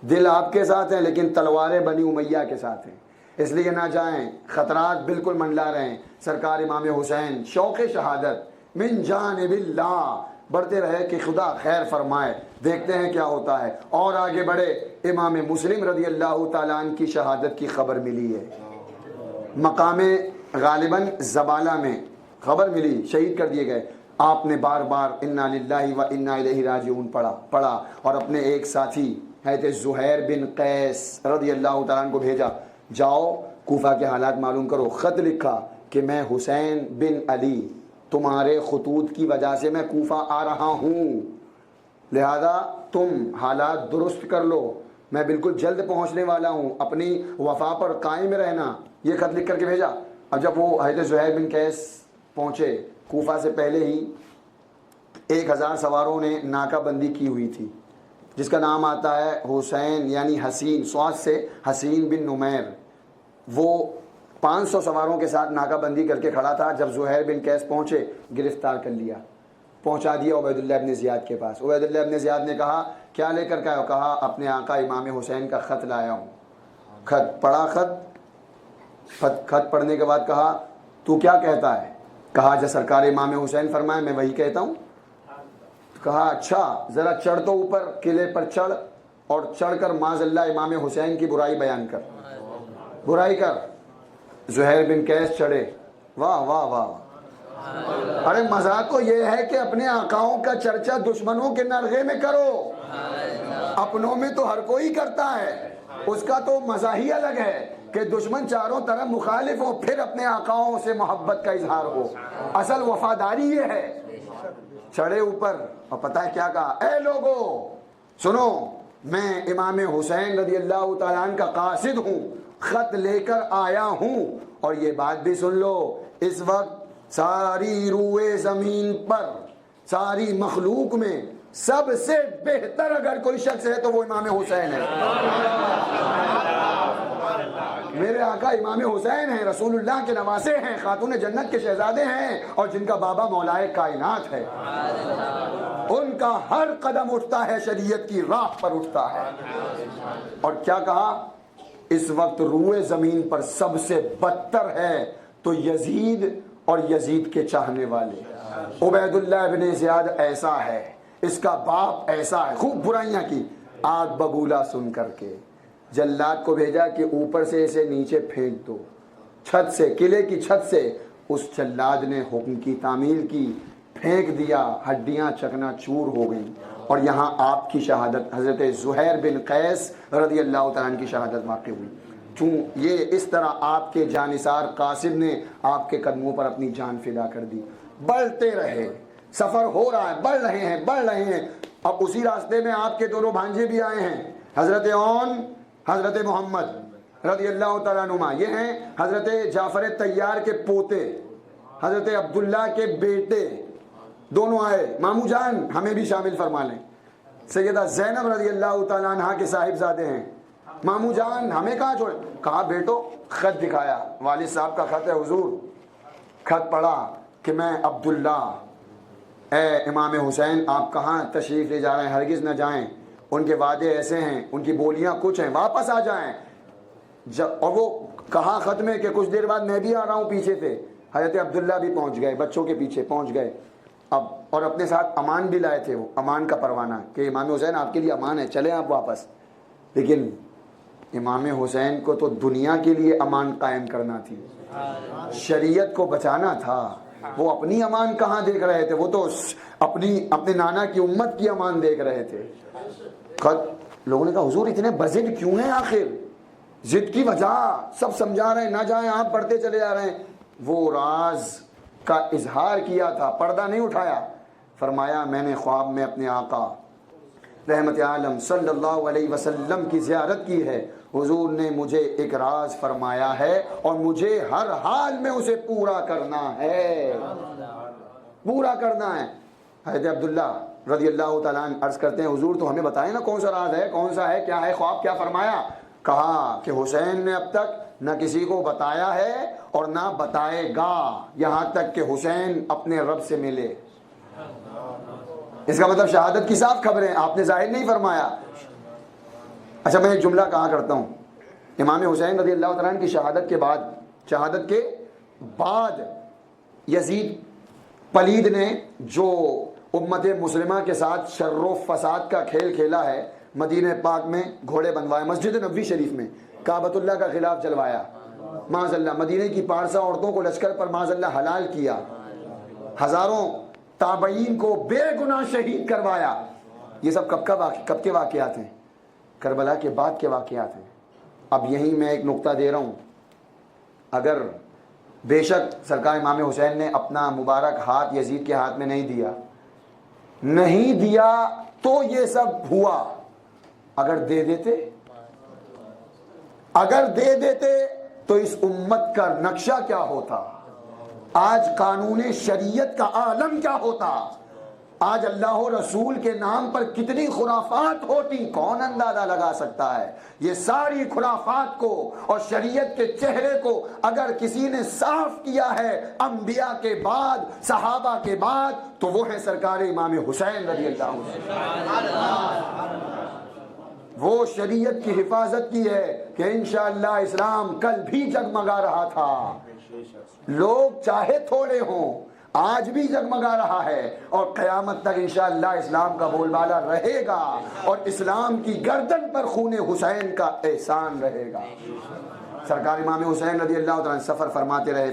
دل آپ کے ساتھ ہیں، لیکن تلواریں بنی امیہ کے ساتھ ہیں، اس لیے نہ جائیں، خطرات بالکل منڈلا رہے ہیں۔ سرکار امام حسین شوق شہادت من جانب اللہ بڑھتے رہے کہ خدا خیر فرمائے، دیکھتے ہیں کیا ہوتا ہے، اور آگے بڑھے۔ امام مسلم رضی اللہ تعالیٰ عنہ کی شہادت کی خبر ملی ہے، مقام غالباً زبالہ میں خبر ملی، شہید کر دیے گئے۔ آپ نے بار بار انا للہ و انا الیہ راجعون پڑھا اور اپنے ایک ساتھی حضرت زہیر بن قیس رضی اللہ تعالیٰ عنہ کو بھیجا، جاؤ کوفہ کے حالات معلوم کرو۔ خط لکھا کہ میں حسین بن علی، تمہارے خطوط کی وجہ سے میں کوفہ آ رہا ہوں، لہذا تم حالات درست کر لو، میں بالکل جلد پہنچنے والا ہوں، اپنی وفا پر قائم رہنا۔ یہ خط لکھ کر کے بھیجا۔ اب جب وہ حضرت زہیر بن قیس پہنچے، کوفہ سے پہلے ہی 1000 سواروں نے ناکہ بندی کی ہوئی تھی، جس کا نام آتا ہے حسین یعنی حسین، سواد سے حسین بن نمیر۔ وہ 500 سواروں کے ساتھ ناکہ بندی کر کے کھڑا تھا۔ جب زہیر بن قیس پہنچے، گرفتار کر لیا، پہنچا دیا عبید اللہ ابن زیاد کے پاس۔ عبید اللہ ابن زیاد نے کہا کیا لے کر آئے ہو؟ کہا اپنے آقا امام حسین کا خط لایا ہوں۔ خط پڑھا، خط پڑھنے کے بعد کہا تو کیا کہتا ہے؟ کہا جو سرکار امام حسین فرمائے میں وہی کہتا ہوں۔ کہا اچھا ذرا چڑھ تو اوپر، قلعے پر چڑھ، اور چڑھ کر معاذ اللہ امام حسین کی برائی بیان کر، برائی کر۔ زہیر بن قیس چڑھے، واہ واہ واہ، ارے مزہ تو یہ ہے کہ اپنے آقاؤں کا چرچا دشمنوں کے نرغے میں کرو، اپنوں میں تو ہر کوئی کرتا ہے، اس کا تو مزہ ہی الگ ہے کہ دشمن چاروں طرف مخالف ہو، پھر اپنے آقاؤں سے محبت کا اظہار ہو۔ اصل وفاداری یہ ہے، چڑھے اوپر اور پتہ ہے کیا کہا؟ اے لوگو سنو، میں امام حسین رضی اللہ تعالیٰ عنہ کا قاصد ہوں، خط لے کر آیا ہوں، اور یہ بات بھی سن لو، اس وقت ساری روئے زمین پر، ساری مخلوق میں سب سے بہتر اگر کوئی شخص ہے تو وہ امام حسین ہے۔ میرے آقا امام حسین ہیں، رسول اللہ کے نواسے ہیں، خاتون جنت کے شہزادے ہیں، اور جن کا بابا مولائے کائنات ہے۔ ان کا ہر قدم اٹھتا ہے شریعت کی راہ پر اٹھتا ہے۔ اور کیا کہا؟ اس وقت روئے زمین پر سب سے بدتر ہے تو یزید اور یزید کے چاہنے والے۔ عبید اللہ بن زیاد ایسا ہے، اس کا باپ ایسا ہے، خوب برائیاں کی۔ آگ بگولا سن کر کے جلاد کو بھیجا کہ اوپر سے اسے نیچے پھینک دو، چھت سے، قلعے کی چھت سے۔ اس جلاد نے حکم کی تعمیل کی، پھینک دیا، ہڈیاں چکنا چور ہو گئیں۔ اور یہاں آپ کی شہادت، حضرت زہیر بن قیس رضی اللہ تعالیٰ عنہ کی شہادت واقع ہوئی۔ چون یہ اس طرح آپ کے جانثار قاصد نے آپ کے قدموں پر اپنی جان فدا کر دی۔ بڑھتے رہے، سفر ہو رہا ہے، بڑھ رہے ہیں۔ اب اسی راستے میں آپ کے دونوں بھانجے بھی آئے ہیں، حضرت اون، حضرت محمد رضی اللہ تعالیٰ عنہما، یہ ہیں حضرت جعفر طیار کے پوتے، حضرت عبداللہ کے بیٹے، دونوں آئے۔ مامو جان ہمیں بھی شامل فرما لیں، سیدہ زینب رضی اللہ تعالیٰ عنہ کے صاحبزادے ہیں۔ مامو جان ہمیں کہاں چھوڑے؟ کہا بیٹو، خط دکھایا، والد صاحب کا خط ہے حضور۔ خط پڑھا کہ میں عبداللہ، اے امام حسین آپ کہاں تشریف لے جا رہے ہیں؟ ہرگز نہ جائیں، ان کے وعدے ایسے ہیں، ان کی بولیاں کچھ ہیں، واپس آ جائیں۔ اور وہ کہا خط میں کہ کچھ دیر بعد میں بھی آ رہا ہوں پیچھے سے۔ حضرت عبداللہ بھی پہنچ گئے، بچوں کے پیچھے پہنچ گئے۔ اب اور اپنے ساتھ امان بھی لائے تھے، وہ امان کا پروانہ کہ امام حسین آپ کے لیے امان ہے، چلیں آپ واپس۔ لیکن امام حسین کو تو دنیا کے لیے امان قائم کرنا تھی، شریعت کو بچانا تھا۔ وہ اپنی امان کہاں دیکھ رہے تھے؟ وہ تو اپنے نانا کی امت کی امان دیکھ رہے تھے۔ لوگوں نے کہا حضور اتنے بضد کیوں ہیں آخر؟ ضد کی وجہ سب سمجھا رہے ہیں، نہ جائیں آپ بڑھتے چلے جا رہے ہیں۔ وہ راز کا اظہار کیا تھا، پردہ نہیں اٹھایا۔ فرمایا میں نے خواب میں اپنے آقا رحمت عالم صلی اللہ علیہ وسلم کی زیارت کی ہے، حضور نے مجھے ایک راز فرمایا ہے اور مجھے ہر حال میں اسے پورا کرنا ہے، پورا کرنا ہے۔ حضرت عبداللہ رضی اللہ تعالیٰ عنہ عرض کرتے ہیں حضور تو ہمیں بتائیں نا کون سا راز ہے، کون سا ہے، کیا ہے خواب، کیا فرمایا؟ کہا کہ حسین نے اب تک نہ کسی کو بتایا ہے اور نہ بتائے گا، یہاں تک کہ حسین اپنے رب سے ملے۔ اس کا مطلب شہادت کی صاف خبریں آپ نے ظاہر نہیں فرمایا۔ اچھا میں ایک جملہ کہا کرتا ہوں، امام حسین رضی اللہ تعالیٰ عنہ کی شہادت کے بعد یزید پلید نے جو امت مسلمہ کے ساتھ شر و فساد کا کھیل کھیلا ہے، مدینہ پاک میں گھوڑے بنوائے، مسجد نبوی شریف میں کعبۃ اللہ کا خلاف جلوایا، معاذ اللہ مدینہ کی پارسا عورتوں کو لشکر پر معاذ اللہ حلال کیا، ہزاروں تابعین کو بے گناہ شہید کروایا۔ یہ سب کب کے واقعات ہیں؟ کربلا کے بعد کے واقعات ہیں۔ اب یہیں میں ایک نقطہ دے رہا ہوں، اگر بے شک سرکار امام حسین نے اپنا مبارک ہاتھ یزید کے ہاتھ میں نہیں دیا تو یہ سب ہوا، اگر دے دیتے تو اس امت کا نقشہ کیا ہوتا، آج قانون شریعت کا عالم کیا ہوتا، آج اللہ و رسول کے نام پر کتنی خرافات ہوتی، کون اندازہ لگا سکتا ہے؟ یہ ساری خرافات کو اور شریعت کے چہرے کو اگر کسی نے صاف کیا ہے انبیاء کے بعد، صحابہ کے بعد، تو وہ ہے سرکار امام حسین رضی اللہ عنہ۔ وہ شریعت کی حفاظت کی ہے کہ انشاءاللہ اسلام کل بھی جگمگا رہا تھا، لوگ چاہے تھوڑے ہوں آج بھی جگمگا رہا ہے، اور قیامت تک انشاءاللہ اسلام کا بول بالا رہے گا، اور اسلام کی گردن پر خون حسین کا احسان رہے گا۔ سرکار امام حسین رضی اللہ تعالیٰ سفر فرماتے رہے،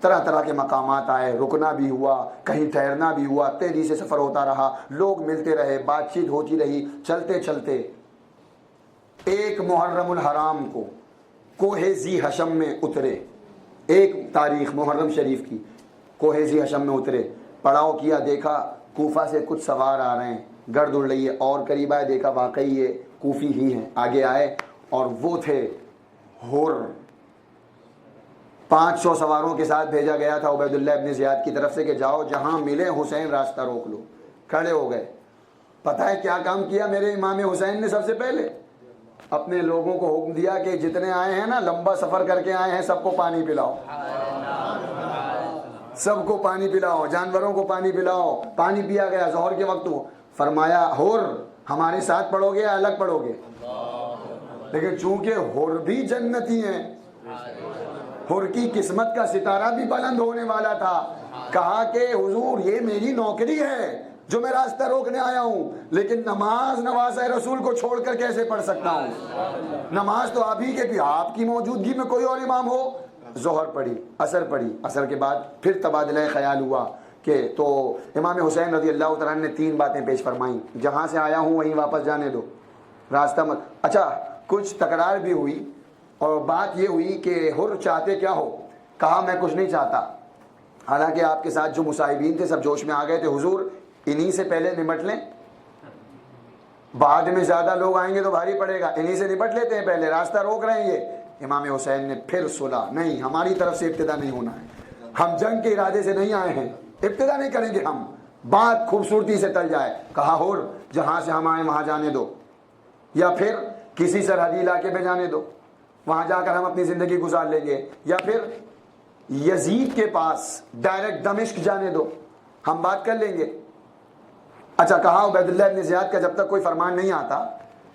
طرح طرح کے مقامات آئے، رکنا بھی ہوا، کہیں ٹھہرنا بھی ہوا، تیزی سے سفر ہوتا رہا، لوگ ملتے رہے، بات چیت ہوتی رہی، چلتے چلتے ایک محرم الحرام کو کوہ ذی حشم میں اترے، ایک تاریخ محرم شریف کی کوہ ذی حشم میں اترے، پڑاؤ کیا، دیکھا کوفہ سے کچھ سوار آ رہے ہیں، گرد اڑ رہی ہے، اور قریب آئے دیکھا واقعی یہ کوفی ہی ہیں، آگے آئے اور وہ تھے حر، 500 سواروں کے ساتھ بھیجا گیا تھا عبید اللہ ابن زیاد کی طرف سے کہ جاؤ جہاں ملے حسین راستہ روک لو۔ کھڑے ہو گئے۔ پتہ ہے کیا کام کیا میرے امام حسین نے؟ سب سے پہلے اپنے لوگوں کو حکم دیا کہ جتنے آئے ہیں نا، لمبا سفر کر کے آئے ہیں، سب کو پانی پلاؤ، سب کو پانی پلاؤ، جانوروں کو پانی پلاؤ۔ پانی پیا گیا، ظہر کے وقت ہو، فرمایا حر ہمارے ساتھ پڑھو گے یا الگ پڑھو گے؟ لیکن چونکہ حر بھی جنتی ہیں، حر کی قسمت کا ستارہ بھی بلند ہونے والا تھا، کہا کہ حضور یہ میری نوکری ہے جو میں راستہ روکنے آیا ہوں، لیکن نماز رسول کو چھوڑ کر کیسے پڑھ سکتا ہوں؟ نماز تو آپ ہی کے بھی، آپ کی موجودگی میں کوئی اور امام ہو۔ ظہر پڑھی، عصر پڑھی، عصر کے بعد پھر تبادلہ خیال ہوا کہ تو امام حسین رضی اللہ تعالیٰ نے 3 باتیں پیش فرمائیں، جہاں سے آیا ہوں وہیں واپس جانے دو، راستہ مت۔ اچھا کچھ تکرار بھی ہوئی، اور بات یہ ہوئی کہ حر چاہتے کیا ہو؟ کہا میں کچھ نہیں چاہتا، حالانکہ آپ کے ساتھ جو مصاحبین تھے سب جوش میں آ گئے تھے، حضور انہی سے پہلے نمٹ لیں، بعد میں زیادہ لوگ آئیں گے تو بھاری پڑے گا، انہی سے نمٹ لیتے ہیں، پہلے راستہ روک رہے ہیں یہ۔ امام حسین نے پھر سنا، نہیں ہماری طرف سے ابتدا نہیں ہونا ہے، ہم جنگ کے ارادے سے نہیں آئے ہیں، ابتدا نہیں کریں گے ہم، بات خوبصورتی سے ٹل جائے۔ کہا حر جہاں سے ہم آئے وہاں جانے دو، یا پھر کسی سرحدی علاقے پہ جانے دو، وہاں جا کر ہم اپنی زندگی گزار لیں گے، یا پھر یزید کے پاس ڈائریکٹ دمشق جانے دو، ہم بات کر لیں گے۔ اچھا کہا عبید اللہ ابن زیاد کا جب تک کوئی فرمان نہیں آتا،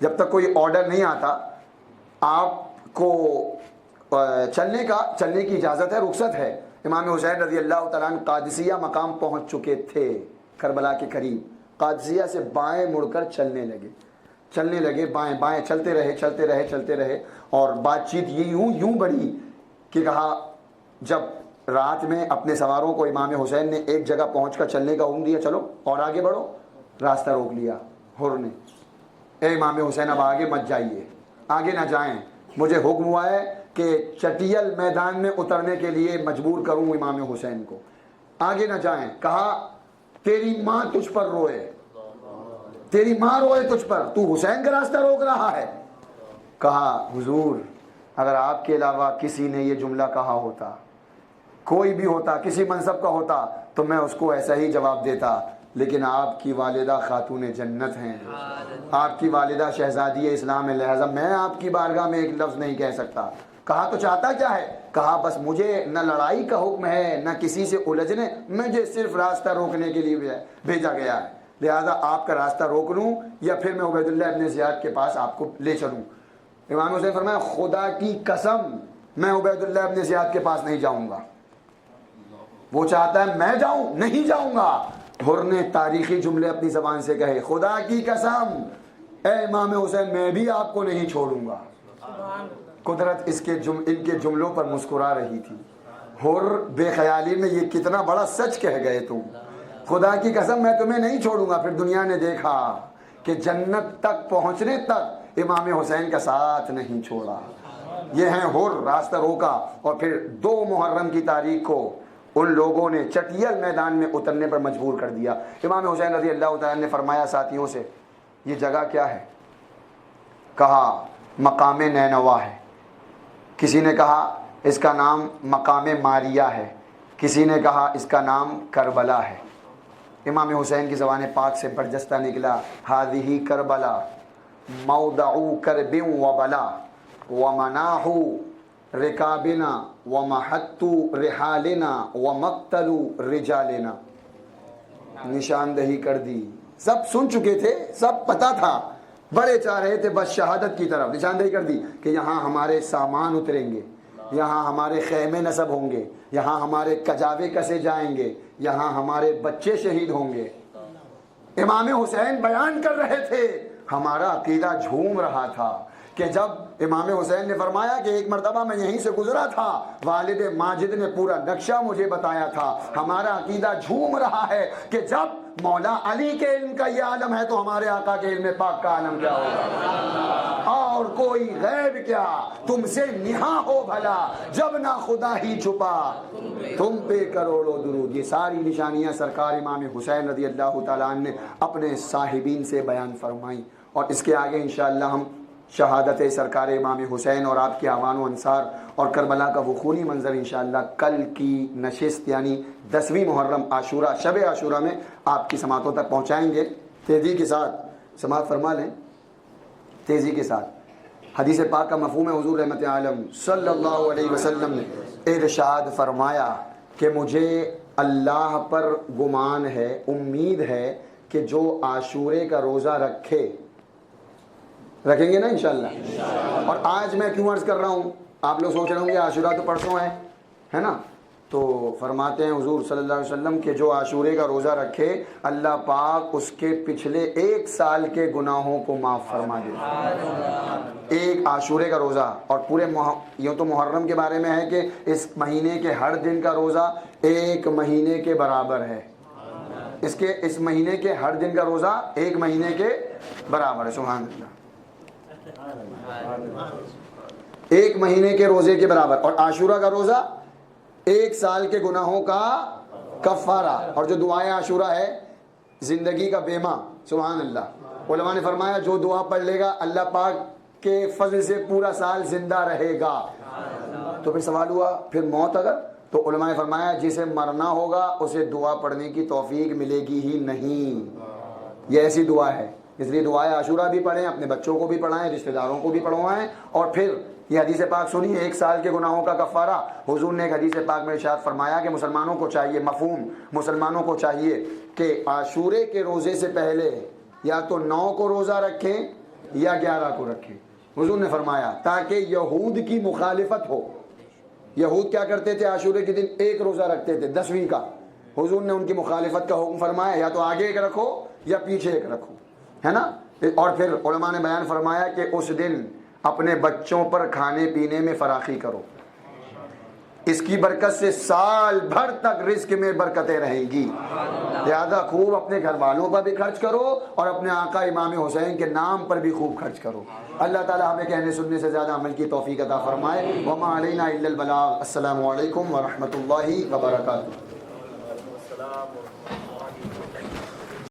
جب تک کوئی آرڈر نہیں آتا، آپ کو چلنے کی اجازت ہے، رخصت ہے۔ امام حسین رضی اللہ تعالیٰ عنہ قادسیہ مقام پہنچ چکے تھے، کربلا کے قریب۔ قادسیہ سے بائیں مڑ کر چلنے لگے، بائیں بائیں چلتے رہے، اور بات چیت یوں بڑھی کہ کہا جب رات میں اپنے سواروں کو امام حسین نے ایک جگہ پہنچ کر چلنے کا حکم دیا، چلو اور آگے بڑھو، راستہ روک لیا حر نے، اے امام حسین اب آگے مت جائیے، آگے نہ جائیں، مجھے حکم ہوا ہے کہ چٹیل میدان میں اترنے کے لیے مجبور کروں امام حسین کو، آگے نہ جائیں۔ کہا تیری ماں تجھ پر روئے، تیری ماں روئے تجھ پر، تو حسین کا راستہ روک رہا ہے۔ کہا حضور اگر آپ کے علاوہ کسی نے یہ جملہ کہا ہوتا، کوئی بھی ہوتا، کسی منصب کا ہوتا، تو میں اس کو ایسا ہی جواب دیتا، لیکن آپ کی والدہ خاتون جنت ہیں، آپ کی والدہ شہزادی اسلام ہے، لہذا میں آپ کی بارگاہ میں ایک لفظ نہیں کہہ سکتا۔ کہا تو چاہتا کیا ہے؟ کہا بس مجھے نہ لڑائی کا حکم ہے نہ کسی سے الجھنے، مجھے صرف راستہ روکنے کے لیے بھیجا گیا ہے، لہذا آپ کا راستہ روک لوں یا پھر میں عبید اللہ ابن زیاد کے پاس آپ کو لے چلوں۔ امام حسین فرمایا خدا کی قسم میں عبید اللہ ابن زیاد کے پاس نہیں جاؤں گا، وہ چاہتا ہے میں جاؤں، نہیں جاؤں گا۔ حر نے تاریخی جملے اپنی زبان سے کہے، خدا کی قسم اے امام حسین میں بھی آپ کو نہیں چھوڑوں گا۔ قدرت ان کے جملوں پر مسکرا رہی تھی۔ حر بے خیالی میں یہ کتنا بڑا سچ کہہ گئے تم، خدا کی قسم میں تمہیں نہیں چھوڑوں گا۔ پھر دنیا نے دیکھا کہ جنت تک پہنچنے تک امام حسین کا ساتھ نہیں چھوڑا۔ یہ ہیں حر، راستہ روکا، اور پھر 2 محرم کی تاریخ کو ان لوگوں نے چٹیل میدان میں اترنے پر مجبور کر دیا۔ امام حسین رضی اللہ تعالیٰ نے فرمایا ساتھیوں سے یہ جگہ کیا ہے؟ کہا مقام نینوا ہے، کسی نے کہا اس کا نام مقام ماریہ ہے، کسی نے کہا اس کا نام کربلا ہے۔ امام حسین کی زبان پاک سے برجستہ نکلا، ہذہ کربلا موضع کرب و بلا ومناح رکابنا ومحط رحالنا ومقتل رجالنا۔ نشاندہی کر دی، سب سن چکے تھے، سب پتہ تھا، بڑے چاہ رہے تھے بس شہادت کی طرف۔ نشاندہی کر دی کہ یہاں ہمارے سامان اتریں گے، یہاں ہمارے خیمے نصب ہوں گے، یہاں ہمارے کجاوے کسے جائیں گے، یہاں ہمارے بچے شہید ہوں گے۔ امام حسین بیان کر رہے تھے، ہمارا عقیدہ جھوم رہا تھا کہ جب امام حسین نے فرمایا کہ ایک مرتبہ میں یہیں سے گزرا تھا، والد ماجد نے پورا نقشہ مجھے بتایا تھا، ہمارا عقیدہ جھوم رہا ہے کہ جب مولا علی کے علم کا یہ عالم ہے تو ہمارے آقا کے علم پاک کا عالم کیا ہوگا، اور کوئی غیب کیا تم سے نہاں ہو بھلا، جب نہ خدا ہی چھپا تم پہ کروڑوں درود۔ یہ ساری نشانیاں سرکار امام حسین رضی اللہ تعالیٰ عنہ نے اپنے صاحبین سے بیان فرمائیں، اور اس کے آگے انشاءاللہ ہم شہادت سرکار امام حسین اور آپ کے اعوان و انصار اور کربلا کا وہ خونی منظر انشاءاللہ کل کی نشست یعنی 10ویں محرم عاشورہ، شب عاشورہ میں آپ کی سماعتوں تک پہنچائیں گے۔ تیزی کے ساتھ سماعت فرما لیں، تیزی کے ساتھ۔ حدیث پاک کا مفہوم ہے، حضور رحمت عالم صلی اللہ علیہ وسلم نے ارشاد فرمایا کہ مجھے اللہ پر گمان ہے، امید ہے کہ جو عاشورے کا روزہ رکھیں گے نا انشاءاللہ۔ اور آج میں کیوں عرض کر رہا ہوں، آپ لوگ سوچ رہے ہوں گے عاشورہ تو پرسوں ہے نا، تو فرماتے ہیں حضور صلی اللہ علیہ وسلم کہ جو عاشورے کا روزہ رکھے اللہ پاک اس کے پچھلے 1 سال کے گناہوں کو معاف فرما دے۔ ایک عاشورے کا روزہ، اور پورے یوں تو محرم کے بارے میں ہے کہ اس مہینے کے ہر دن کا روزہ 1 مہینے کے برابر ہے، اس مہینے کے ہر دن کا روزہ 1 مہینے کے برابر ہے، سبحان اللہ، 1 مہینے کے روزے کے برابر۔ اور عاشورہ کا روزہ 1 سال کے گناہوں کا کفارہ۔ اور جو دعائے عاشورہ ہے زندگی کا بیمہ، سبحان اللہ۔ علماء نے فرمایا جو دعا پڑھ لے گا اللہ پاک کے فضل سے پورا سال زندہ رہے گا۔ تو پھر سوال ہوا پھر موت اگر، تو علماء نے فرمایا جسے مرنا ہوگا اسے دعا پڑھنے کی توفیق ملے گی ہی نہیں، یہ ایسی دعا ہے۔ اس لیے دعائے عاشورہ بھی پڑھیں، اپنے بچوں کو بھی پڑھائیں، رشتہ داروں کو بھی پڑھوائیں، اور پھر یہ حدیث پاک سنیے 1 سال کے گناہوں کا کفارہ۔ حضور نے ایک حدیث پاک میں ارشاد فرمایا کہ مسلمانوں کو چاہیے، مفہوم مسلمانوں کو چاہیے کہ عاشورے کے روزے سے پہلے یا تو 9 کو روزہ رکھیں یا 11 کو رکھیں۔ حضور نے فرمایا تاکہ یہود کی مخالفت ہو۔ یہود کیا کرتے تھے، عاشورے کے دن 1 روزہ رکھتے تھے 10ویں کا، حضور نے ان کی مخالفت کا حکم فرمایا یا تو آگے 1 رکھو یا پیچھے 1 رکھو، ہے نا۔ اور پھر علماء نے بیان فرمایا کہ اس دن اپنے بچوں پر کھانے پینے میں فراخی کرو، اس کی برکت سے سال بھر تک رزق میں برکتیں رہیں گی، لہذا خوب اپنے گھر والوں پر بھی خرچ کرو اور اپنے آقا امام حسین کے نام پر بھی خوب خرچ کرو۔ اللہ تعالی ہمیں کہنے سننے سے زیادہ عمل کی توفیق عطا فرمائے۔ وما علینا الا البلاغ۔ السلام علیکم ورحمۃ اللہ وبرکاتہ۔